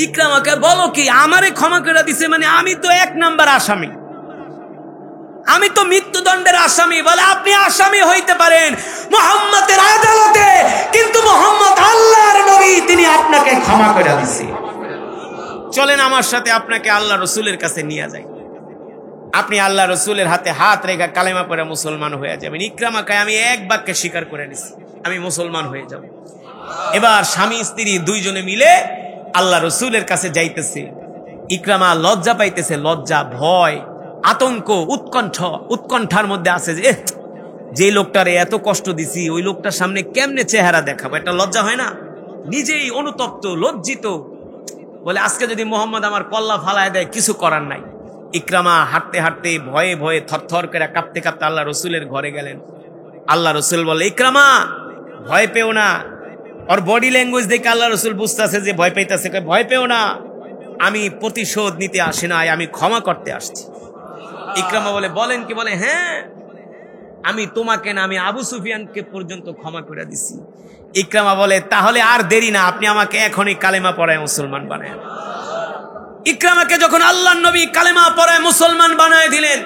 ইকরামাকে বলো কি, আমারে ক্ষমা করে দিছে মানে আমি তো 1 নাম্বার আসামি, আমি তো মৃত্যুদণ্ডের আসামি। বলে, আপনি আসামি হইতে পারেন মুহাম্মদের আদালতে, কিন্তু মুহাম্মদ আল্লাহর নবী, তিনি আপনাকে ক্ষমা করে দিয়েছে। চলেন আমার সাথে আপনাকে আল্লাহ রসুলের কাছে নিয়ে যাই, আপনি আল্লাহ রসুলের হাতে হাত রেখে কালেমা পড়ে মুসলমান হয়ে যাবেন। ইকরামাকে আমি এক বাক্যে স্বীকার করে নিছি, আমি মুসলমান হয়ে যাব। এবার স্বামী স্ত্রী দুইজনে মিলে আল্লাহ রসুলের কাছে যাইতেছে। ইকরামা লজ্জা পাইতেছে, লজ্জা, ভয়, আতঙ্ক, উৎকণ্ঠার মধ্যে আছে যে যে লোকটারে এত কষ্ট দিছি ওই লোকটার সামনে কেমনে চেহারা দেখাবো, একটা লজ্জা হয় না? নিজেই অনুতপ্ত, লজ্জিত, বলে আজকে যদি মোহাম্মদ আমার কল্লা ফালায় দেয় কিছু করার নাই। ইকরামা হাঁটতে হাঁটতে ভয়ে ভয়ে থরথর করে কাঁপতে কাঁপতে আল্লাহ রসুলের ঘরে গেলেন। আল্লাহ রসুল বলে, ইকরামা ভয় পেও না। ওর বডি ল্যাঙ্গুয়েজ দেখে আল্লাহ রসুল বুঝতেছে যে ভয় পাইতেছে। ভয় পেও না, আমি প্রতিশোধ নিতে আসি নাই, আমি ক্ষমা করতে আসছি। ইকরামা বলে, বলেন কি? বলে, হ্যাঁ, আমি তোমাকে না, আমি আবু সুফিয়ানকে পর্যন্ত ক্ষমা করে দিছি। ইকরামা বলে, তাহলে আর দেরি না, আপনি আমাকে এখনই কালেমা পড়ায় মুসলমান বানায়। ইকরামাকে যখন আল্লাহর নবী কালেমা পড়ায় মুসলমান বানায় দিলেন,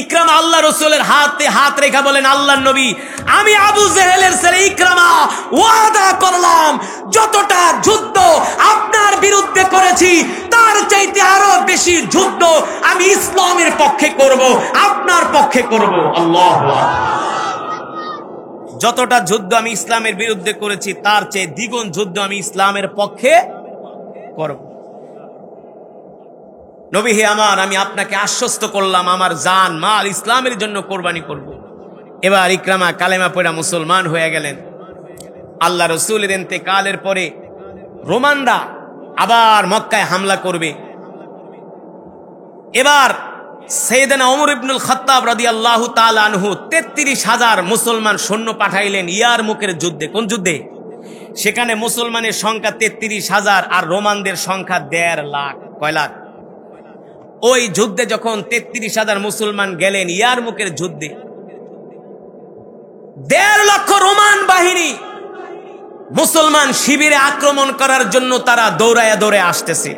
ইকরামা আল্লাহ রসুলের হাতে হাত রেখা বলেন, আল্লাহর নবী, আমি আবু জেহেলের ছেলে ইকরামা ওয়াদা করলাম যতটা যুদ্ধ আপনার বিরুদ্ধে করেছি তার চাইতে আরো বেশি যুদ্ধ আমি ইসলামের পক্ষে করব, আপনার পক্ষে করব। আল্লাহু আকবার। যতটা যুদ্ধ আমি ইসলামের বিরুদ্ধে করেছি তার চেয়ে দ্বিগুণ যুদ্ধ আমি ইসলামের পক্ষে করব। নবী হে আমার, আমি আপনাকে আশ্বস্ত করলাম আমার জান মাল ইসলামের জন্য কোরবানি করব। এবার ইকরামা কালেমা পড়া মুসলমান হয়ে গেলেন। আল্লাহ রসুলের ইন্তেকালের পরে রোমানরা আবার মক্কায় হামলা করবে। এবার সাইয়েদনা ওমর ইবনুল খাত্তাব রাদিয়াল্লাহু তাআলা আনহু ৩৩,০০০ মুসলমান সৈন্য পাঠাইলেন ইয়ারমুকের যুদ্ধে। কোন যুদ্ধে? সেখানে মুসলমানের সংখ্যা ৩৩,০০০ আর রোমানদের সংখ্যা ১.৫ লাখ। কয় লাখ? ওই যুদ্ধে যখন ৩৩,০০০ মুসলমান গেলেন ইয়ারমুকের যুদ্ধে, ১.৫ লক্ষ রোমান বাহিনী মুসলমান শিবিরে আক্রমণ করার জন্য তারা দৌড়ায়া দৌড়ে আসতেছে।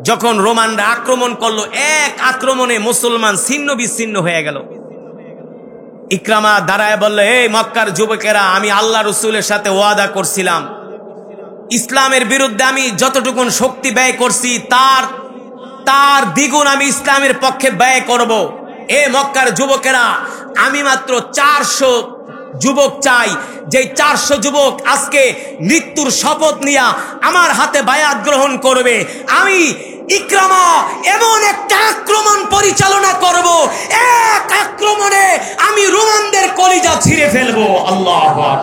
যখন রোমানরা আক্রমণ করলো, এক আক্রমণে মুসলমান ছিন্ন বিচ্ছিন্ন হয়ে গেল। ইকরামা দাঁড়ায় বলল, এই মক্কার যুবকেরা, আমি আল্লাহ রসুলের সাথে ওয়াদা করছিলাম ইসলামের বিরুদ্ধে আমি যতটুকুন শক্তি ব্যয় করছি তার দ্বিগুণ আমি ইসলামের পক্ষে ব্যয় করব। এ মক্কার যুবকেরা, আমি মাত্র 400 যুবক চাই, যে 400 যুবক আজকে মৃত্যুর শপথ নিয়ে আমার হাতে বায়াত গ্রহণ করবে। আমি ইকরামা এমন একটা আক্রমণ পরিচালনা করব, এক আক্রমণে আমি রোমানদের কলিজা ছিঁড়ে ফেলবো। আল্লাহু আকবার।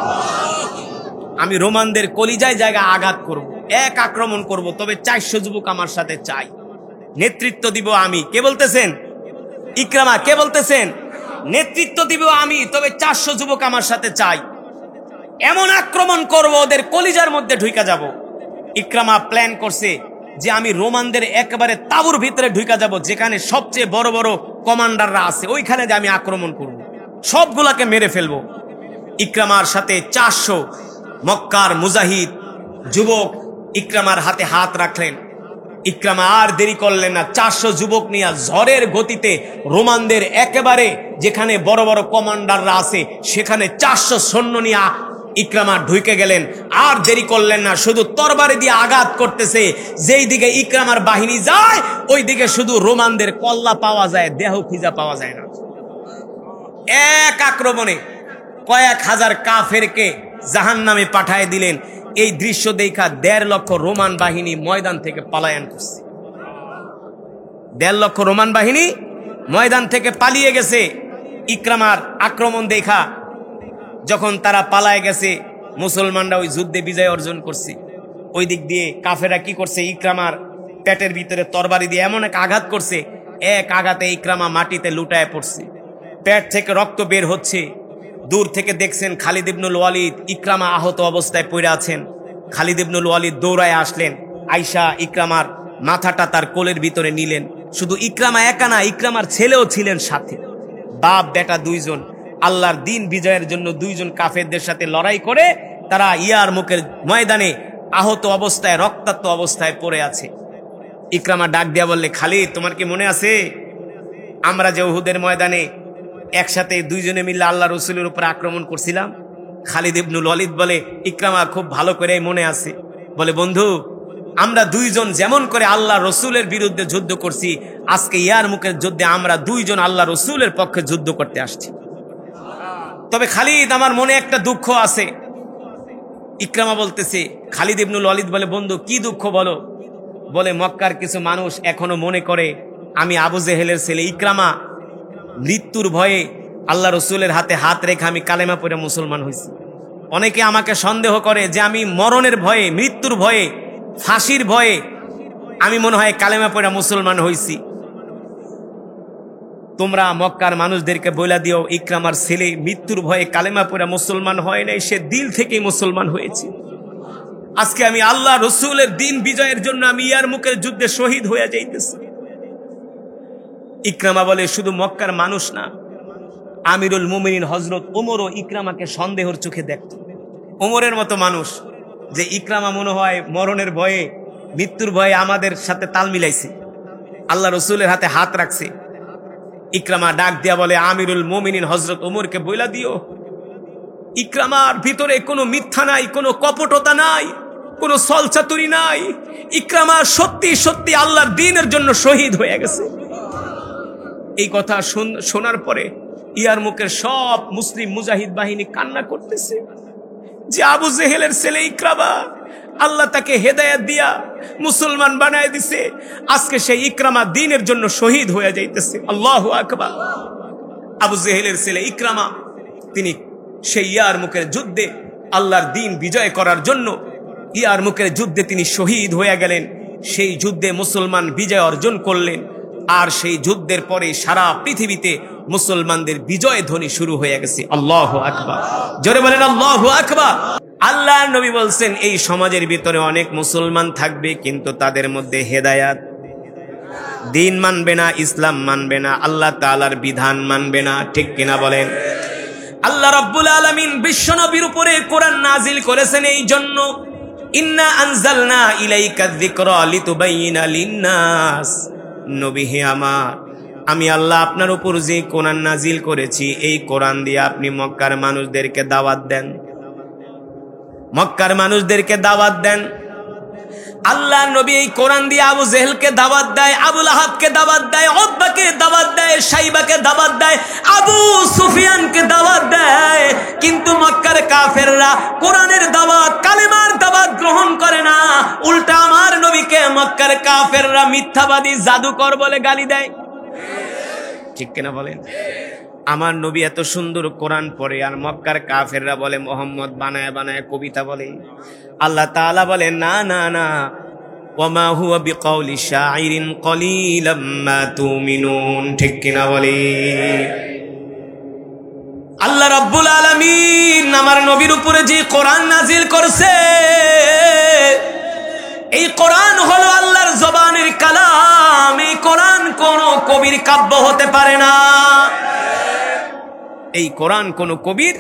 আমি রোমানদের কলিজায় জায়গায় আঘাত করব, এক আক্রমণ করব, তবে 400 যুবক আমার সাথে চাই, নেতৃত্ব দিব আমি। কে বলতেছেন? ইকরামা। কে বলতেছেন? নেতৃত্ব দিব আমি, তবে 400 যুবক আমার সাথে চাই। এমন আক্রমণ করব ওদের কলিজার মধ্যে ঢুকা যাব। ইকরামা প্ল্যান করছে যে আমি রোমানদের একেবারে তাঁবুর ভিতরে ঢুকা যাব, যেখানে সবচেয়ে বড় বড় কমান্ডাররা আছে, ওইখানে যে আমি আক্রমণ করব, সবগুলাকে মেরে ফেলবো। ইকরামার সাথে 400 মক্কার মুজাহিদ যুবক ইকরামার হাতে হাত রাখলেন। ইকরামা আর দেরি করলেন না, 400 যুবক নিয়ে ঝড়ের গতিতে রোমানদের একেবারে যেখানে বড় বড় কমান্ডাররা আছে সেখানে 400 সৈন্য নিয়ে ইকরামা ঢুকে গেলেন। আর দেরি করলেন না, শুধু তরবারি দিয়ে আঘাত করতেছে। যেই দিকে ইকরামার বাহিনী যায় ওই দিকে শুধু রোমানদের কল্লা পাওয়া যায়, দেহ খিজা পাওয়া যায় না। এক আক্রমণে কয়েক হাজার কাফেরকে জাহান্নামে পাঠায় দিলেন। এই দৃশ্য দেখা ১.৫ লক্ষ রোমান বাহিনী ময়দান থেকে পলায়ন করছে। ১.৫ লক্ষ রোমান বাহিনী ময়দান থেকে পালিয়ে গেছে। ইকরামার আক্রমণ দেখা যখন তারা পালায় গেছে, মুসলমানরা ওই যুদ্ধে বিজয় অর্জন করছে। ওই দিক দিয়ে কাফেরা কি করছে, ইকরামার পেটের ভিতরে তরবারি দিয়ে এমন এক আঘাত করছে, এক আঘাতে ইকরামা মাটিতে লুটায় পড়ছে, পেট থেকে রক্ত বের হচ্ছে। দূর থেকে দেখছেন খালিদ ইবনুল ওয়ালিদ ইকরামা আহত অবস্থায় পড়ে আছেন। খালিদ ইবনুল ওয়ালিদ দৌড়ায় আসলেন, আয়েশা ইকরামার মাথাটা তার কোলের ভিতরে নিলেন। শুধু ইকরামা একা না, ইকরামার ছেলেও ছিলেন সাথে। বাপ বেটা দুইজন আল্লাহর দিন বিজয়ের জন্য দুইজন কাফেরদের সাথে লড়াই করে তারা ইয়ারমুকের ময়দানে আহত অবস্থায়, রক্তাক্ত অবস্থায় পড়ে আছে। ইকরামা ডাক দিয়া বললে, খালিদ, তোমার কি মনে আছে আমরা যে উহুদের ময়দানে একসাথে দুইজনে মিলে আল্লাহ রসুলের উপর আক্রমণ করছিলাম? খালিদ ইবনুল ওয়ালিদ বলে, ইকরামা খুব ভালো করে মনে আছে। বলে, বন্ধু, আমরা দুইজন যেমন করে আল্লাহ রসুলের বিরুদ্ধে যুদ্ধ করছি, আজকে ইয়ারমুকের যুদ্ধে আমরা দুইজন আল্লাহ রসুলের পক্ষে যুদ্ধ করতে আসছি। তবে খালিদ, আমার মনে একটা দুঃখ আছে। ইকরামা বলতেছে, খালিদ ইবনুল ওয়ালিদ বলে, বন্ধু কি দুঃখ বলো? বলে, মক্কার কিছু মানুষ এখনো মনে করে আমি আবু জেহেলের ছেলে ইকরামা, মৃত্যুর ভয়ে আল্লাহ রসুলের হাতে হাত রেখে আমি কালেমা পড়ে মুসলমান হয়েছি। অনেকে আমাকে সন্দেহ করে যে আমি মরণের ভয়ে, মৃত্যুর ভয়ে, ফাঁসির ভয়ে আমি মনে হয় কালেমা পড়ে মুসলমান হয়েছি। তোমরা মক্কার মানুষদেরকে বলে দিও, ইকরামার ছেলে মৃত্যুর ভয়ে কালেমা পড়ে মুসলমান হয় নাই, সে দিল থেকেই মুসলমান হয়েছে। আজকে আমি আল্লাহ রসুলের দিন বিজয়ের জন্য আমি ইয়ারমুকের যুদ্ধে শহীদ হয়ে যাইতেছি। ইকরামা বলে, শুধু মক্কার মানুষ না, আমিরুল মুমিনিন হযরত ওমরও ইকরামাকে সন্দেহের চোখে দেখত। ওমরের মতো মানুষ, যে ইকরামা মনে হয় মরণের ভয়ে, মৃত্যুর ভয়ে আমাদের সাথে তাল মিলাইছে, আল্লাহ রসুলের হাতে হাত রাখছে। ইকরামা ডাক দিয়া বলে, আমিরুল মুমিনিন হযরত ওমরকে বইলা দিও, ইকরামার ভিতরে কোনো মিথ্যা নাই, কোনো কপটতা নাই, কোনো ছলচাতুরি নাই। ইকরামা সত্যি সত্যি আল্লাহর দ্বীনের জন্য শহীদ হয়ে গেছে। এই কথা শোনার পরে ইয়ারমুকের সব মুসলিম মুজাহিদ বাহিনী কান্না করতেছে যে আবু জেহেলের ছেলে ইকরামা, আল্লাহ তাকে হেদায়েত দিয়া মুসলমান বানায় দিছে, আজকে সেই ইকরামা দ্বীনের জন্য শহীদ হয়ে যাইতেছে। আল্লাহু আকবার। আবু জেহেলের ছেলে ইকরামা, তিনি সেই ইয়ারমুকের যুদ্ধে আল্লাহর দ্বীন বিজয় করার জন্য ইয়ারমুকের যুদ্ধে তিনি শহীদ হয়ে গেলেন। সেই যুদ্ধে মুসলমান বিজয় অর্জন করলেন, আর সেই যুদ্ধের পরে সারা পৃথিবীতে মুসলমানদের বিজয় ধ্বনি শুরু হয়ে গেছে। আল্লাহু আকবার। জোরে বলেন আল্লাহু আকবার। আল্লাহ নবী বলছেন, এই সমাজের ভিতরে অনেক মুসলমান থাকবে, কিন্তু তাদের মধ্যে হেদায়াত, দ্বীন মানবে না, ইসলাম মানবে না, আল্লাহ তাআলার বিধান মানবে না। ঠিক কিনা বলেন? আল্লাহ রাব্বুল আলামিন বিশ্বনবীর উপরে কোরআন নাজিল করেছেন এই জন্য, ইন্না আনজালনা ইলাইকা যিকরা লিতুবাইয়িনা লিন-নাস। নবী হে আমার, আমি আল্লাহ আপনার উপর যে কোরআন নাজিল করেছি, এই কোরআন দিয়ে আপনি মক্কার মানুষদেরকে দাওয়াত দেন, মক্কার মানুষদেরকে দাওয়াত দেন। আল্লাহ নবী এই কোরআন দিয়ে আবু জেহেলকে দাওয়াত দেয়, আবু লাহাবকে দাওয়াত দেয়, উতবাকে দাওয়াত দেয়, শাইবাকে দাওয়াত দেয়, আবু সুফিয়ানকে দাওয়াত দেয়। কিন্তু মক্কার কাফেররা কোরআনের দাওয়াত, কালেমার দাওয়াত গ্রহণ করে না। উল্টা আমার নবীকে মক্কার কাফেররা মিথ্যাবাদী, জাদুকর বলে গালি দেয়। ঠিক কিনা বলেন? আমার নবী এত সুন্দর কোরআন পড়ে, আর মক্কার কাফেররা বলে মোহাম্মদ বানায় বানায় কবিতা বলে। আল্লাহ তাআলা বলে, না না না, ওয়ামা হুয়া বিকাউলি শাইরিন কলিলাম মা তুমিনুন। ঠিক কিনা বলে? আল্লাহ রাব্বুল আলামিন আমার নবীর উপরে যে কোরআন নাজিল করছে, এই কোরআন হলো আল্লাহর জবানের কালাম। এই কোরআন কোন কবির কাব্য হতে পারে না। এই কোরআন কোন কবির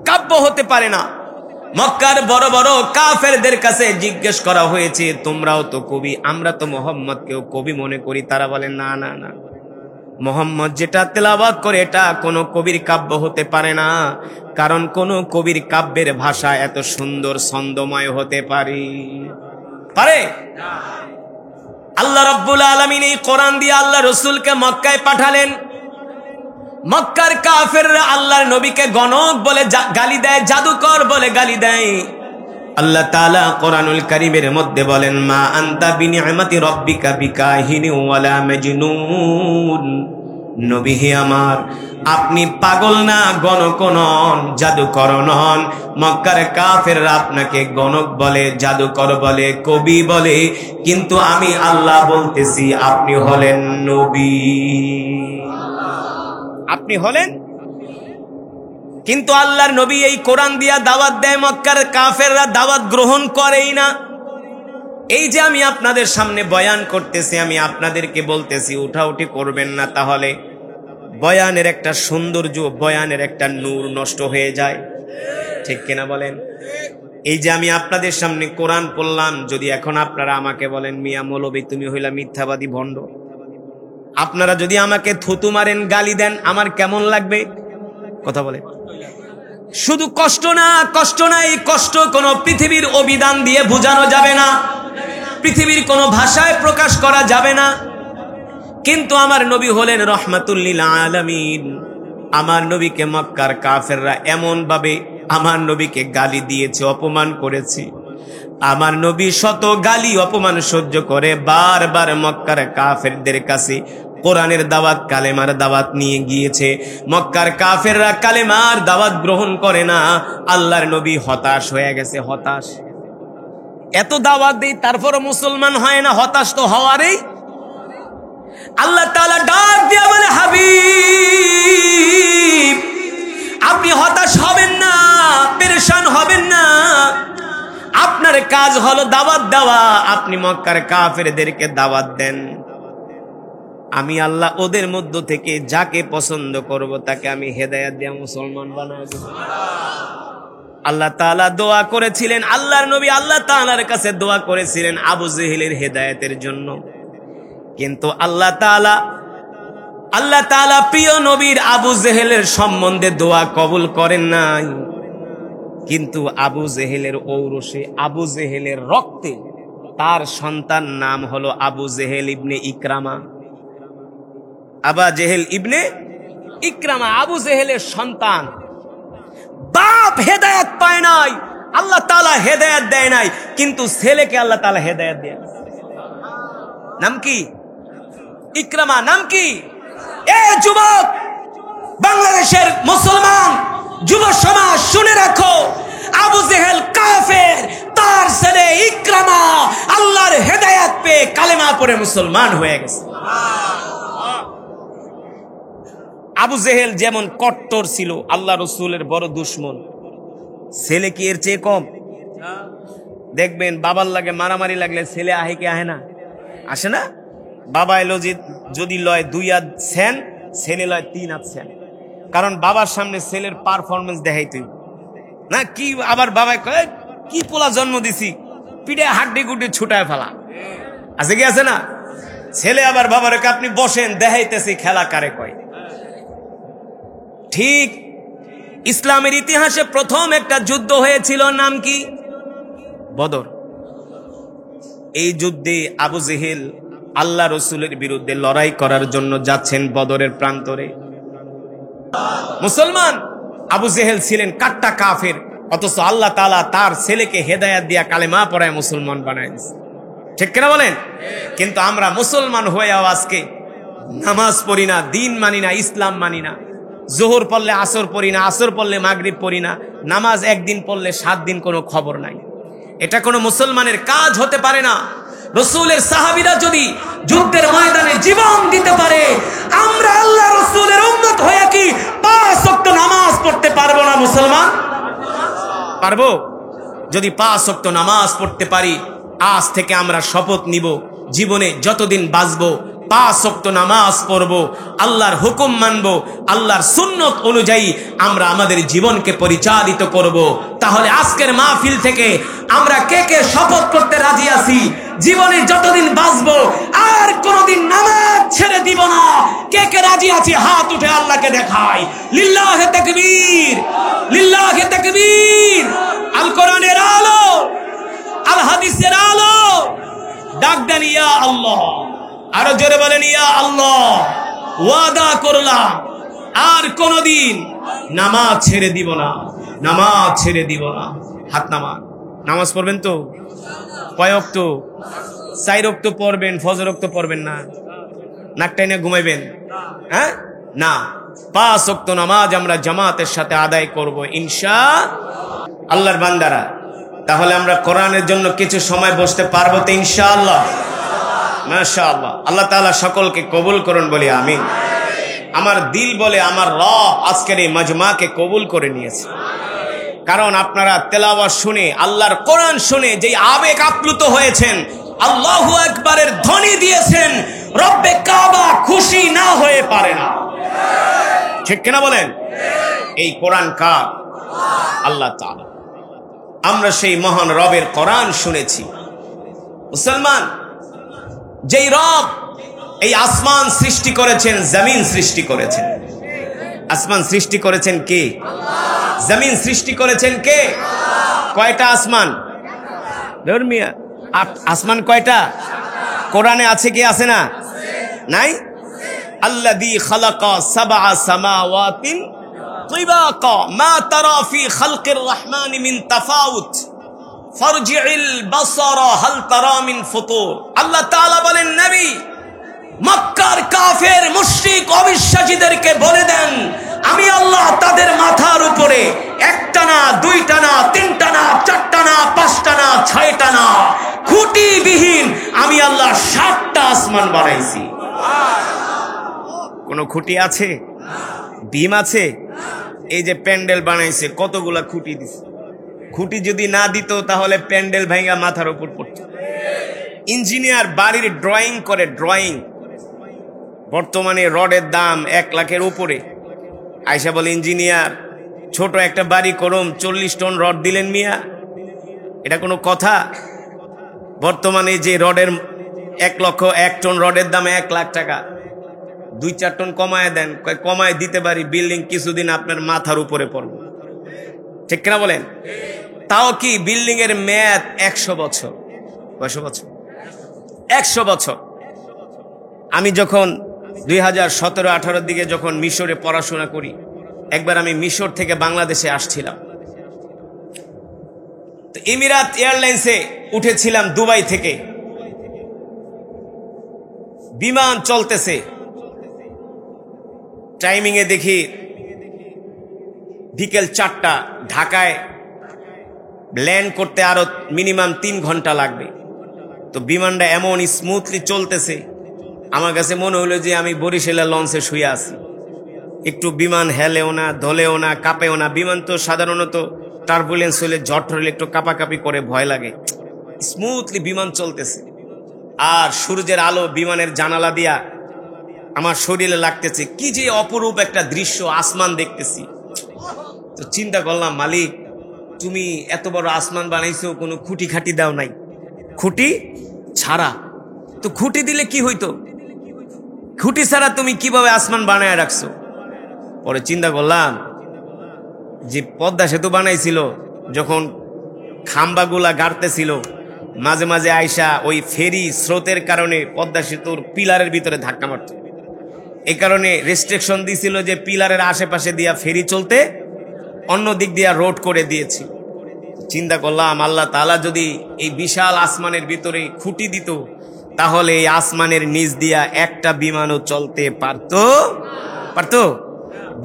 কাব্য হতে পারে না। মক্কার বড় বড় কাফেরদের কাছে জিজ্ঞেস করা হয়েছে, তোমরাও তো কবি, আমরা তো মোহাম্মদকেও কবি মনে করি। তারা বলেন, না না না, মোহাম্মদ যেটা তেলাওয়াত করে এটা কোনো কবির কাব্য হতে পারে না, কারণ কোন কবির কাব্যের ভাষা এত সুন্দর ছন্দময় হতে পারে? আল্লাহ রাব্বুল আলামিন এই কোরআন দিয়ে আল্লাহ রাসূলকে মক্কায় পাঠালেন। মক্কার কাফেররা আল্লাহর নবীকে গণক বলে গালি দেয়, জাদুকর বলে গালি দেয়। আল্লাহ তাআলা কোরআনুল কারীমের মধ্যে বলেন, মা আনতা বিনিআমাতি রাব্বিকা বিকাহিনি ওয়ালা মাজনুন। নবী হে আমার, আপনি পাগল না, গণক নন, জাদুকর নন। মক্কার কাফেররা আপনাকে গণক বলে, জাদুকর বলে, কবি বলে, কিন্তু আমি আল্লাহ বলতেছি আপনি হলেন নবী। আপনি হলেন। কিন্তু আল্লাহর নবী এই কোরআন দিয়া দাওয়াত দেয়, মক্কার কাফেররা দাওয়াত গ্রহণ করেই না। এই যে আমি আপনাদের সামনে বয়ান করতেছি, আমি আপনাদেরকে বলতেছি উঠাউঠি করবেন না, তাহলে বয়ানের একটা সৌন্দর্য, বয়ানের একটা নূর নষ্ট হয়ে যায়। ঠিক কিনা বলেন? এই যে আমি আপনাদের সামনে কোরআন পড়লাম, যদি এখন আপনারা আমাকে বলেন, মিয়া মৌলবী তুমি হইলা মিথ্যাবাদী ভণ্ড, আপনারা যদি আমাকে থুতু মারেন, গালি দেন, আমার কেমন লাগবে? কথা বলে। শুধু কষ্ট না, কষ্ট না, এই কষ্ট কোনো পৃথিবীর অভিধান দিয়ে বোঝানো যাবে না, পৃথিবীর কোনো ভাষায় প্রকাশ করা যাবে না। কিন্তু আমার নবী হলেন রহমাতুল লিল আলামিন। আমার নবীকে মক্কার কাফেররা এমন ভাবে আমার নবীকে গালি দিয়েছে, অপমান করেছি। আমার নবী শত গালি অপমান সহ্য করে বারবার মক্কার কাফেরদের কাছে কোরআনের দাওয়াত, কালেমার দাওয়াত নিয়ে গিয়েছে। মক্কার কাফেররা কালেমার দাওয়াত গ্রহণ করে না। আল্লাহর নবী হতাশ হয়ে গেছে, হতাশ। এত দাওয়াত দেই তারপরও মুসলমান হয় না, হতাশ তো হওয়ারই। আল্লাহ তাআলা ডাক দিয়ে বলে, হাবিব আপনি হতাশ হবেন না, পেরেশান হবেন না। আপনার কাজ হলো দাওয়াত দেওয়া। আপনি মক্কার কাফেরদেরকে দাওয়াত দেন। আমি আল্লাহ ওদের মধ্য থেকে যাকে পছন্দ করব তাকে আমি হেদায়েত দিয়ে মুসলমান বানায় দেব। আল্লাহ তাআলা দোয়া করেছিলেন, আল্লাহর নবী আল্লাহ তাআলার কাছে দোয়া করেছিলেন আবু জেহেলের হেদায়েতের জন্য। কিন্তু আল্লাহ তাআলা প্রিয় নবীর আবু জেহেলের সম্বন্ধে দোয়া কবুল করেন নাই। কিন্তু আবু জেহেলের ঔরসে, আবু জেহেলের রক্তে তার সন্তান নাম হলো আবু জেহেল ইবনে ইকরামা। আবা জেহেল ইবনে ইকরামা আবু জেহেলের সন্তান। বাপ হেদায়েত পায় নাই, আল্লাহ তাআলা হেদায়েত দেয় নাই, কিন্তু ছেলেকে আল্লাহ তাআলা হেদায়েত দেয়। নাম কি? ইকরামা। নাম কি? এ যুবক, বাংলাদেশের মুসলমান যুব সমাজ শুনে রাখো, আবু জেহেল কাফের, তার ছেলে ইকরামা আল্লাহর হেদায়েত পেয়ে কালেমা পড়ে মুসলমান হয়ে গেছে। আবু জেহেল যেমন কট্টর ছিল, আল্লাহ রসুলের বড় দুশ্মন, ছেলে কি এর চেয়ে কম? দেখবেন বাবার লাগে মারামারি লাগলে ছেলে আহে কি আহে না? আসে না? বাবা এলো যদি লয় 2 হাত সেন, ছেলে লয় 3 হাত সেন। কারণ বাবার সামনে ছেলের পারফরমেন্স দেখাইতে না। কি আবার বাবাই কয়, কি পোলা জন্ম দিছি, পিঠে হাড্ডি গুড্ডি ছুটায় ফেলা আছে কি আছে না? ছেলে আবার বাবার আপনি বসেন, দেখাইতেছি খেলা কারে কয়। ঠিক ইসলামের ইতিহাসে প্রথম একটা যুদ্ধ হয়েছিল, নাম কি? বদর। এই যুদ্ধে আবু জেহেল আল্লাহ রসুলের বিরুদ্ধে লড়াই করার জন্য যাচ্ছেন বদরের প্রান্তরে। মুসলমান আবু জেহেল ছিলেন কাট্টা কাফের, অথচ আল্লাহ তাআলা তার ছেলেকে হেদায়েত দিয়া কালেমা পড়ায় মুসলমান বানায় দিয়েছে। ঠিক কিনা বলেন? কিন্তু আমরা মুসলমান হয়েও আজকে নামাজ পড়ি না, দিন মানি না, ইসলাম মানি না। জোহর পড়লে আসর পড়ি না, আসর পড়লে মাগরিব পড়ি না, নামাজ একদিন পড়লে 7 দিন কোনো খবর নাই। এটা কোনো মুসলমানের কাজ হতে পারে না। রসুলের সাহাবীরা যদি যুদ্ধের ময়দানে জীবন দিতে পারে, আমরা আল্লাহ রসুলের উম্মত হয়ে কি 5 ওয়াক্ত নামাজ পড়তে পারবো না? মুসলমান পারবো? যদি 5 ওয়াক্ত নামাজ পড়তে পারি, আজ থেকে আমরা শপথ নিব, জীবনে যতদিন বাঁচবো 5 ওয়াক্ত নামাজ পড়বো, আল্লাহর হুকুম মানবো, আল্লাহর সুন্নত অনুযায়ী আমরা আমাদের জীবনকে পরিচালিত করব। তাহলে আজকের মাহফিল থেকে আমরা কে কে শপথ করতে রাজি আছি জীবনে যতদিন বাঁচবো আর কোনদিন নামাজ ছেড়ে দিব না? কে কে রাজি আছি হাত উঠে আল্লাহকে দেখাই। লিল্লাহে তাকবীর, লিল্লাহে তাকবীর। আল কোরআনের আলো, আল হাদিসের আলো, ডাক দেন ইয়া আল্লাহ। আরো জোরে বলেন ইয়া আল্লাহ। ওয়াদা করলাম আর কোনদিন নামাজ ছেড়ে দিব না, নামাজ ছেড়ে দিব না। হাত নামান। নামাজ পড়বেন তো? কয় ওয়াক্ত? 4 ওয়াক্ত পড়বেন, ফজর ওয়াক্ত পড়বেন না? নাক টাইনা ঘুমাইবেন? হ্যাঁ না, 5 ওয়াক্ত নামাজ আমরা জামাতের সাথে আদায় করব ইনশাআল্লাহ। আল্লাহর বান্দারা, তাহলে আমরা কোরআনের জন্য কিছু সময় বসতে পারবো তো ইনশাআল্লাহ? মাশাআল্লাহ। আল্লাহ তাআলা সকলকে কবুল করুন বলি আমিন। আমার দিল বলে আমার রব আজকের এই মাজমাকে কবুল করে নিয়েছে। কারণ আপনারা তেলাওয়াত শুনে, আল্লাহর কোরআন শুনে যে আবেগ আপ্লুত হয়েছেন, আল্লাহু আকবারের ধ্বনি দিয়েছেন, রব্বে কাবা খুশি না হয়ে পারে না। ঠিক কিনা বলেন? এই কোরআন কার? আল্লাহ তাআলা। আমরা সেই মহান রবের কোরআন শুনেছি। মুসলমান, যেই রব এই আসমান সৃষ্টি করেছেন, জমিন সৃষ্টি করেছেন। আসমান সৃষ্টি করেছেন কে? জমিন সৃষ্টি করেছেন কে? কয়টা আসমান? ধর্মিয়া আসমান কয়টা? কোরআনে আছে কি আছে না? নাই? আল্লাযী খালাকা সাবআ সামাওয়াতিন তিবাকা মা তারা ফি খালকির রহমান মিন তাফাউত ফারজি'ল বাসারা হাল তারা মিন ফুতুর। আল্লাহ তাআলা বলেন, নবী মক্কার কাফের মুশরিক অবিশ্বাসীদেরকে বলে দেন, আমি আল্লাহ তাদের মাথার উপরে একটা না, দুইটা না, তিনটা না, চারটা না, পাঁচটা না, ছয়টা না, খুঁটিবিহীন আমি আল্লাহ 7টা আসমান বানাইছি। কোন খুঁটি আছে? বিম আছে? এই যে প্যান্ডেল বানাইছে, কতগুলা খুঁটি দিছে। খুঁটি যদি না দিত তাহলে প্যান্ডেল ভাঙা মাথার উপর পড়ত। ইঞ্জিনিয়ার বাড়ির ড্রয়িং করে, ড্রয়িং, বর্তমানে রডের দাম 1 লাখের উপরে। আয়সা বলে, ইঞ্জিনিয়ার ছোট একটা বাড়ি করুম, 40 টন রড দিলেন মিয়া, এটা কোনো কথা? বর্তমানে যে রডের 1 টন রডের দাম 1 লাখ টাকা, 2-4 টন কমায় দেন। কমায় দিতে পারি, বিল্ডিং কিছুদিন আপনার মাথার উপরে পড়বে, ঠিক কিনা বলেন? তাও কি বিল্ডিং এর মেয়াদ 100 বছর। 100 বছর। আমি যখন 2017-18 দিকে যখন মিশরে পড়াশোনা করি, একবার আমি মিশর থেকে বাংলাদেশে আসছিলাম, তো এমিরাত এয়ারলাইন্সে উঠেছিলাম দুবাই থেকে। বিমান চলতেছে, টাইমিং এ দেখি বিকেল 4টা, ঢাকায় ল্যান্ড করতে আরো মিনিমাম 3 ঘন্টা লাগবে। তো বিমানটা এমন স্মুথলি চলতেছে, আমার কাছে মনে হলো যে আমি বরিশালের লঞ্চে শুয়ে আছি। একটু বিমান হেলেও না, ধলেও না, কাঁপেও না। বিমান তো সাধারণত টার্বুলেন্স হলে, ঝড় হলে একটু কাঁপাকাঁপি করে, ভয় লাগে। স্মুথলি বিমান চলতেছে, আর সূর্যের আলো বিমানের জানালা দিয়া আমার শরীরে লাগতেছে। কি যে অপরূপ একটা দৃশ্য, আসমান দেখতেছি। তো চিন্তা করলাম, মালিক তুমি এত বড় আসমান বানাইছো, কোনো খুঁটি খাটি দাও নাই? খুঁটি ছাড়া। তো খুঁটি দিলে কি হইতো? খুঁটি ছাড়া তুমি কিভাবে আসমান বানায় রাখছো? পরে চিন্তা করলাম যে পদ্মা সেতু বানাইছিল, যখন খাম্বাগুলা গাড়তেছিল, মাঝে মাঝে আয়সা ওই ফেরি স্রোতের কারণে পদ্মা সেতুর পিলারের ভিতরে ধাক্কা মারত। এই কারণে রেস্ট্রিকশন দিয়েছিল যে পিলারের আশেপাশে দিয়া ফেরি চলতে, অন্য দিক দিয়া রোড করে দিয়েছি। চিন্তা করলাম, আল্লাহ তাআলা যদি এই বিশাল আসমানের ভিতরে খুঁটি দিত, তাহলে এই আসমানের নিচ দিয়া একটা বিমানও চলতে পারতো?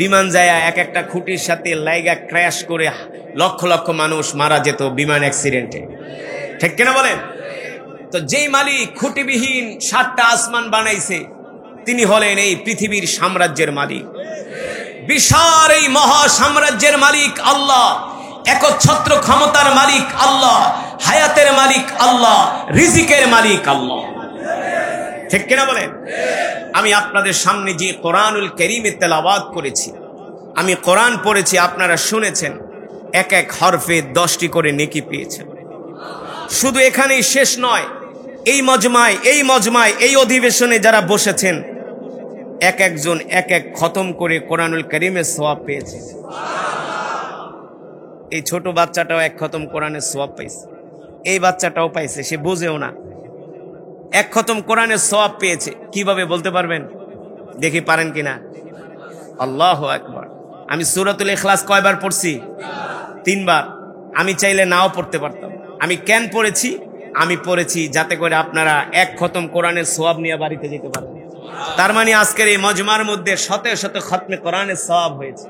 বিমান যায় একটা খুঁটির সাথে লাইগা ক্র্যাশ করে লক্ষ লক্ষ মানুষ মারা যেত বিমান অ্যাক্সিডেন্টে, ঠিক কিনা বলেন? তো যেই মালিক খুঁটিবিহীন 7টা আসমান বানাইছে, তিনি হলেন এই পৃথিবীর সাম্রাজ্যের মালিক, বিশাল এই মহা সাম্রাজ্যের মালিক আল্লাহ, একচ্ছত্র ক্ষমতার মালিক আল্লাহ, হায়াতের মালিক আল্লাহ, রিজিকের মালিক আল্লাহ, ঠিক কিনা বলেন? আমি আপনাদের সামনে যে কোরআনুল কারীমে তেলাওয়াত করেছি, আমি কোরআন পড়েছি, আপনারা শুনেছেন, এক এক হরফে 10টি করে নেকি পেয়েছেন। শুধু এখানেই শেষ নয়, এই মজমায় এই অধিবেশনে যারা বসেছেন, এক একজন এক এক খতম করে কোরআনুল কারীমের সওয়াব পেয়েছে। এই ছোট বাচ্চাটাও 1 খতম কোরআনের সওয়াব পাইছে, এই বাচ্চাটাও পাইছে, সে বুঝেও না, 1 খতম কোরআনের সওয়াব পেয়েছে। কিভাবে বলতে পারবেন? দেখি পারেন কিনা। আল্লাহু আকবার। আমি সূরাতুল ইখলাস কয়বার পড়ছি? 3 বার। আমি চাইলে নাও পড়তে পারতাম। আমি কেন পড়েছি? আমি পড়েছি যাতে করে আপনারা 1 খতম কোরআনের সওয়াব নিয়ে বাড়িতে যেতে পারেন। তার মানে আজকের এই মজমার মধ্যে শত শত খতমে কোরআনের সওয়াব হয়েছে।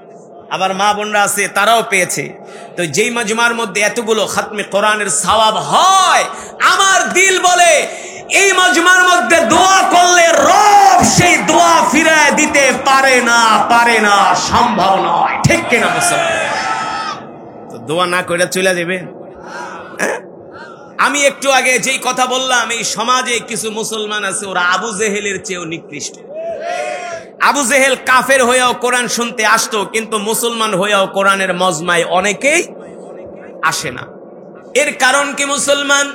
আবার মা বোনরা আছে, তারাও পেয়েছে। তো যেই মজমার মধ্যে এতগুলো খতমে কোরআনের সওয়াব হয়, আমার দিল বলে এই মজমার মধ্যে দোয়া করলে রব সেই দোয়া ফিরায় দিতে পারে না, সম্ভব নয়, ঠিক কিনা মুসলমান? তো দোয়া না করে চলে যাবেন? আমি একটু আগে যেই কথা বললাম, এই সমাজে কিছু মুসলমান আছে, ওরা আবু জেহেলের চেয়েও নিকৃষ্ট। আবু জেহেল কাফের হয়েও কোরআন শুনতে আসতো, কিন্তু মুসলমান হয়েও কোরআনের মজমায় অনেকেই আসে না। এর কারণ কি মুসলমান?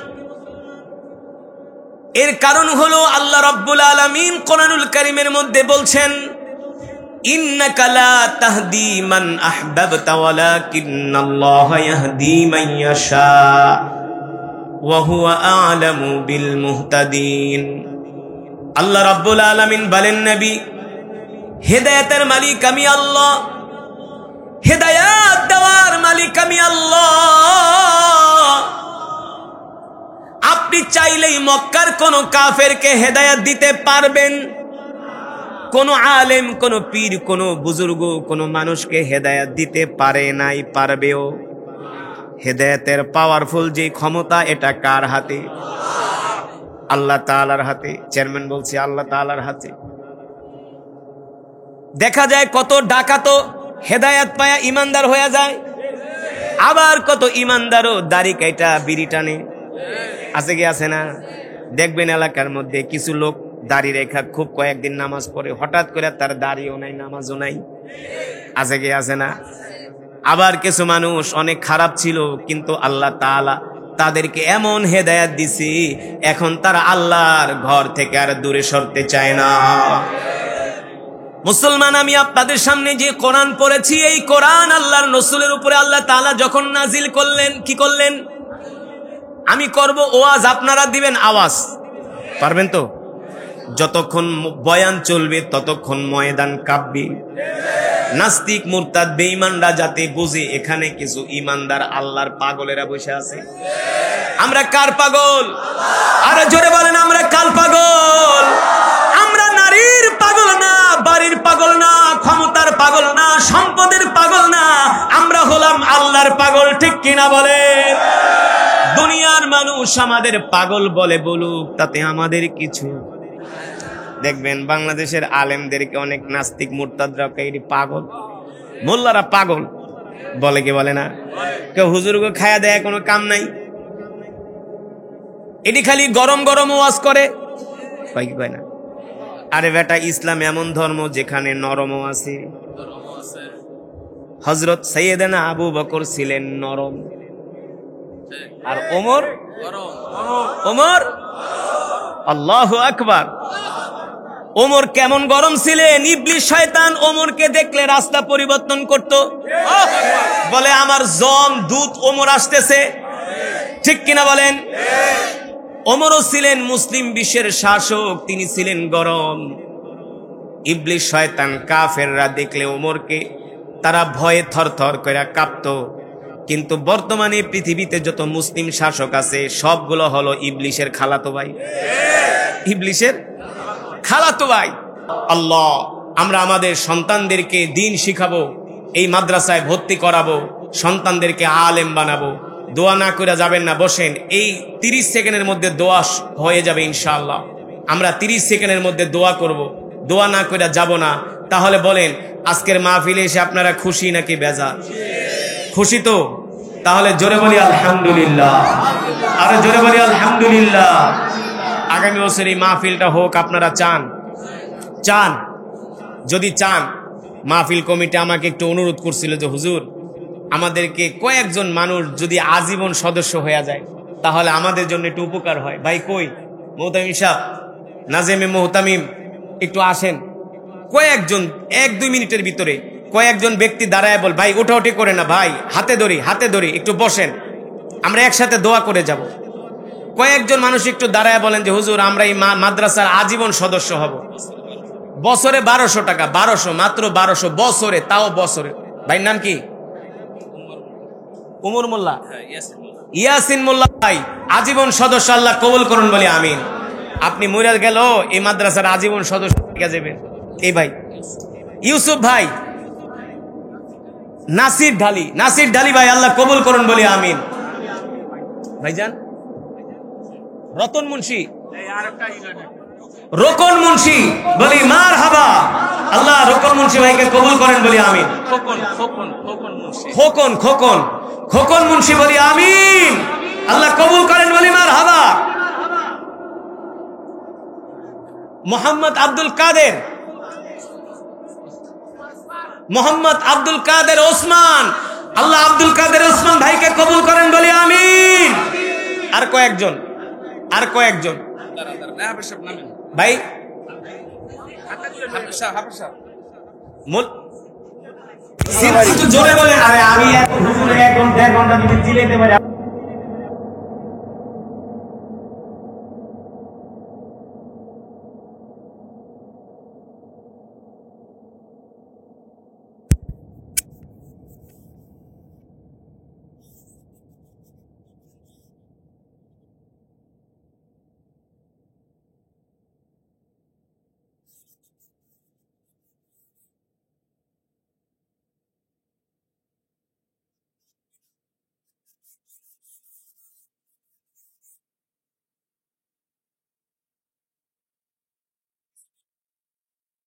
এর কারণ হলো আল্লাহ রাব্বুল আলামিন কোরআনুল কারীমের মধ্যে বলছেন, ইন্নাকা লা তাহদি মান আহবাবতা ওয়ালাকিন্নাল্লাহা ইয়াহদি মান ইয়াশা ওয়া হুয়া আ'লামু বিল মুহতাদিন। আল্লাহ রাব্বুল আলামিন বলেন, নবী, হেদায়েতের মালিক আমি আল্লাহ, হেদায়াত দেওয়ার মালিক আমি আল্লাহ। আপনি চাইলেই মক্কার কোন কাফেরকে হেদায়াত দিতে পারবেন, কোন আলেম, কোন পীর, কোন বুজুর্গ, কোন মানুষকে হেদায়াত দিতে পারে নাই, পারবেও। হেদায়েতের পাওয়ারফুল যে ক্ষমতা, এটা কার হাতে? আল্লাহ তাআলার হাতে। চেয়ারম্যান বলছে আল্লাহ তাআলার হাতে। দেখা যায় কত ডাকাত হেদায়েত পায়া ইমানদার হয়ে যায়, আবার কত ইমানদারও দাড়ি কাইটা বিড়ি টানে। আছে কি আছে না? দেখবেন এলাকার মধ্যে কিছু লোক দাড়ি রেখা খুব কয়েকদিন নামাজ পড়ে, হঠাৎ করে তার দাড়িও নাই, নামাজও নাই। আছে কি আছে না? আবার কিছু মানুষ অনেক খারাপ ছিল, কিন্তু আল্লাহ তাআলা তাদেরকে এমন হেদায়েত দিছে, এখন তারা আল্লাহর ঘর থেকে আর দূরে সরতে চায় না। মুসলমান, আমি আপনাদের সামনে যে কোরআন পড়েছি, এই কোরআন আল্লাহর রাসূলের উপরে আল্লাহ তাআলা যখন নাজিল করলেন, কি করলেন? আমি করব ওয়াজ, আপনারা দিবেন আওয়াজ। পারবেন তো? যতক্ষণ বয়ান চলবে ততক্ষণ ময়দান কাঁপবে। নাস্তিক, মুরতাদ, বেঈমানরা যাতে বুঝে এখানে কিছু ইমানদার আল্লাহর পাগলেরা বসে আছে। আমরা কার পাগল? আরে জোরে বলেন, আমরা কার পাগল? আমরা নারীর পাগল না, বাড়ির পাগল না, ক্ষমতার পাগল না, সম্পদের পাগল না, আমরা হলাম আল্লাহর পাগল। ঠিক কিনা বলেন? দুনিয়ার মানুষ আমাদের পাগল বলে বলুক, তাতে আমাদের কিছু। দেখবেন বাংলাদেশের আলেমদেরকে অনেক নাস্তিক মুরতাদরা কইরি পাগল, মোল্লারা পাগল বলে, কি বলে না? কেউ হুজুরকে খায়া দেয়, কোনো কাম নাই। এটি খালি গরম গরম ওয়াজ করে, কয় কি কয় না? আরে বেটা, ইসলাম এমন ধর্ম যেখানে নরমও আছে। হযরত সাইয়েদনা আবু বকর ছিলেন নরম, আর ওমর আল্লাহু আকবার। ওমর কেমন গরম ছিলেন? ইবলিস শয়তান ওমরকে দেখলে রাস্তা পরিবর্তন করত, বলে আমার জম দূত ওমর আসতেছে। ঠিক কিনা বলেন? ওমরও ছিলেন মুসলিম বিশ্বের শাসক, তিনি ছিলেন গরম। ইবলিস শয়তান কাফেররা দেখলে ওমরকে তারা ভয়ে থরথর করে কাঁপত। কিন্তু বর্তমানে পৃথিবীতে যত মুসলিম শাসক আছে সবগুলো হলো ইবলিসের খালাতো ভাই, ইবলিসের খালাতো ভাই। আল্লাহ, আমরা আমাদের সন্তানদেরকে দিন শিখাবো, এই মাদ্রাসায় ভর্তি করাবো, সন্তানদেরকে আলেম বানাবো। দোয়া না করে যাবেন না, বসেন। এই 30 সেকেন্ডের মধ্যে দোয়া হয়ে যাবে ইনশাআল্লাহ। আমরা 30 সেকেন্ডের মধ্যে দোয়া করব, দোয়া না করে যাব না। তাহলে বলেন, আজকের মাহফিলে এসে আপনারা খুশি নাকি বেজার? খুশি তো? তাহলে জোরে বলি আলহামদুলিল্লাহ, আরে জোরে বলি আলহামদুলিল্লাহ। আগামী বছর এই মাহফিলটা হোক, আপনারা চান? চান? যদি চান, মাহফিল কমিটি আমাকে একটু অনুরোধ করছিল যে হুজুর, আমাদেরকে কয়েকজন মানুষ যদি আজীবন সদস্য হয়ে যায় তাহলে আমাদের জন্য একটু উপকার হয়। ভাই কই মোহতামিম সাহেব, নাজেমে মোহতামিম, একটু আসেন। কয়েকজন 1-2 মিনিটের ভিতরে কয়েকজন ব্যক্তি দাঁড়ায় বল, ভাই ওঠাউঠি করে না ভাই, হাতে ধরি একটু বসেন, আমরা একসাথে দোয়া করে যাব। কয়েকজন মানুষ একটু দাঁড়ায় বলেন যে হুজুর, আমরা এই মাদ্রাসার আজীবন সদস্য হব। বছরে 1200 টাকা, 1200, মাত্র 1200 বছরে, তাও বছরে। ভাই নাম কি? উমর মোল্লা, ইয়াসিন মোল্লা ভাই, আজীবন সদস্য। আল্লাহ কবুল করুন বলি আমিন। আপনি মরে গেল এই মাদ্রাসার আজীবন সদস্য হয়ে যাবেন। এই ভাই ইউসুফ ভাই, নাসির ঢালি ভাই, আল্লাহ কবুল করুন বলি আমিন। ভাইজান রতন মুন্সি, রোকন মুন্সি বলি মারহাবা, আল্লাহ রোকন মুন্সি ভাইকে কবুল করেন বলি আমিন। খোকন মুন্সি বলি আমিন, আল্লাহ কবুল করেন বলি মারহাবা। মোহাম্মদ আব্দুল কাদের ওসমান, আল্লাহ আব্দুল কাদের ওসমান ভাইকে কবুল করেন বলি আমিন। আর কয়েকজন ভাই, জোরে বলে। আরে আমি 1 ঘন্টা যদি চিলাইতে পারি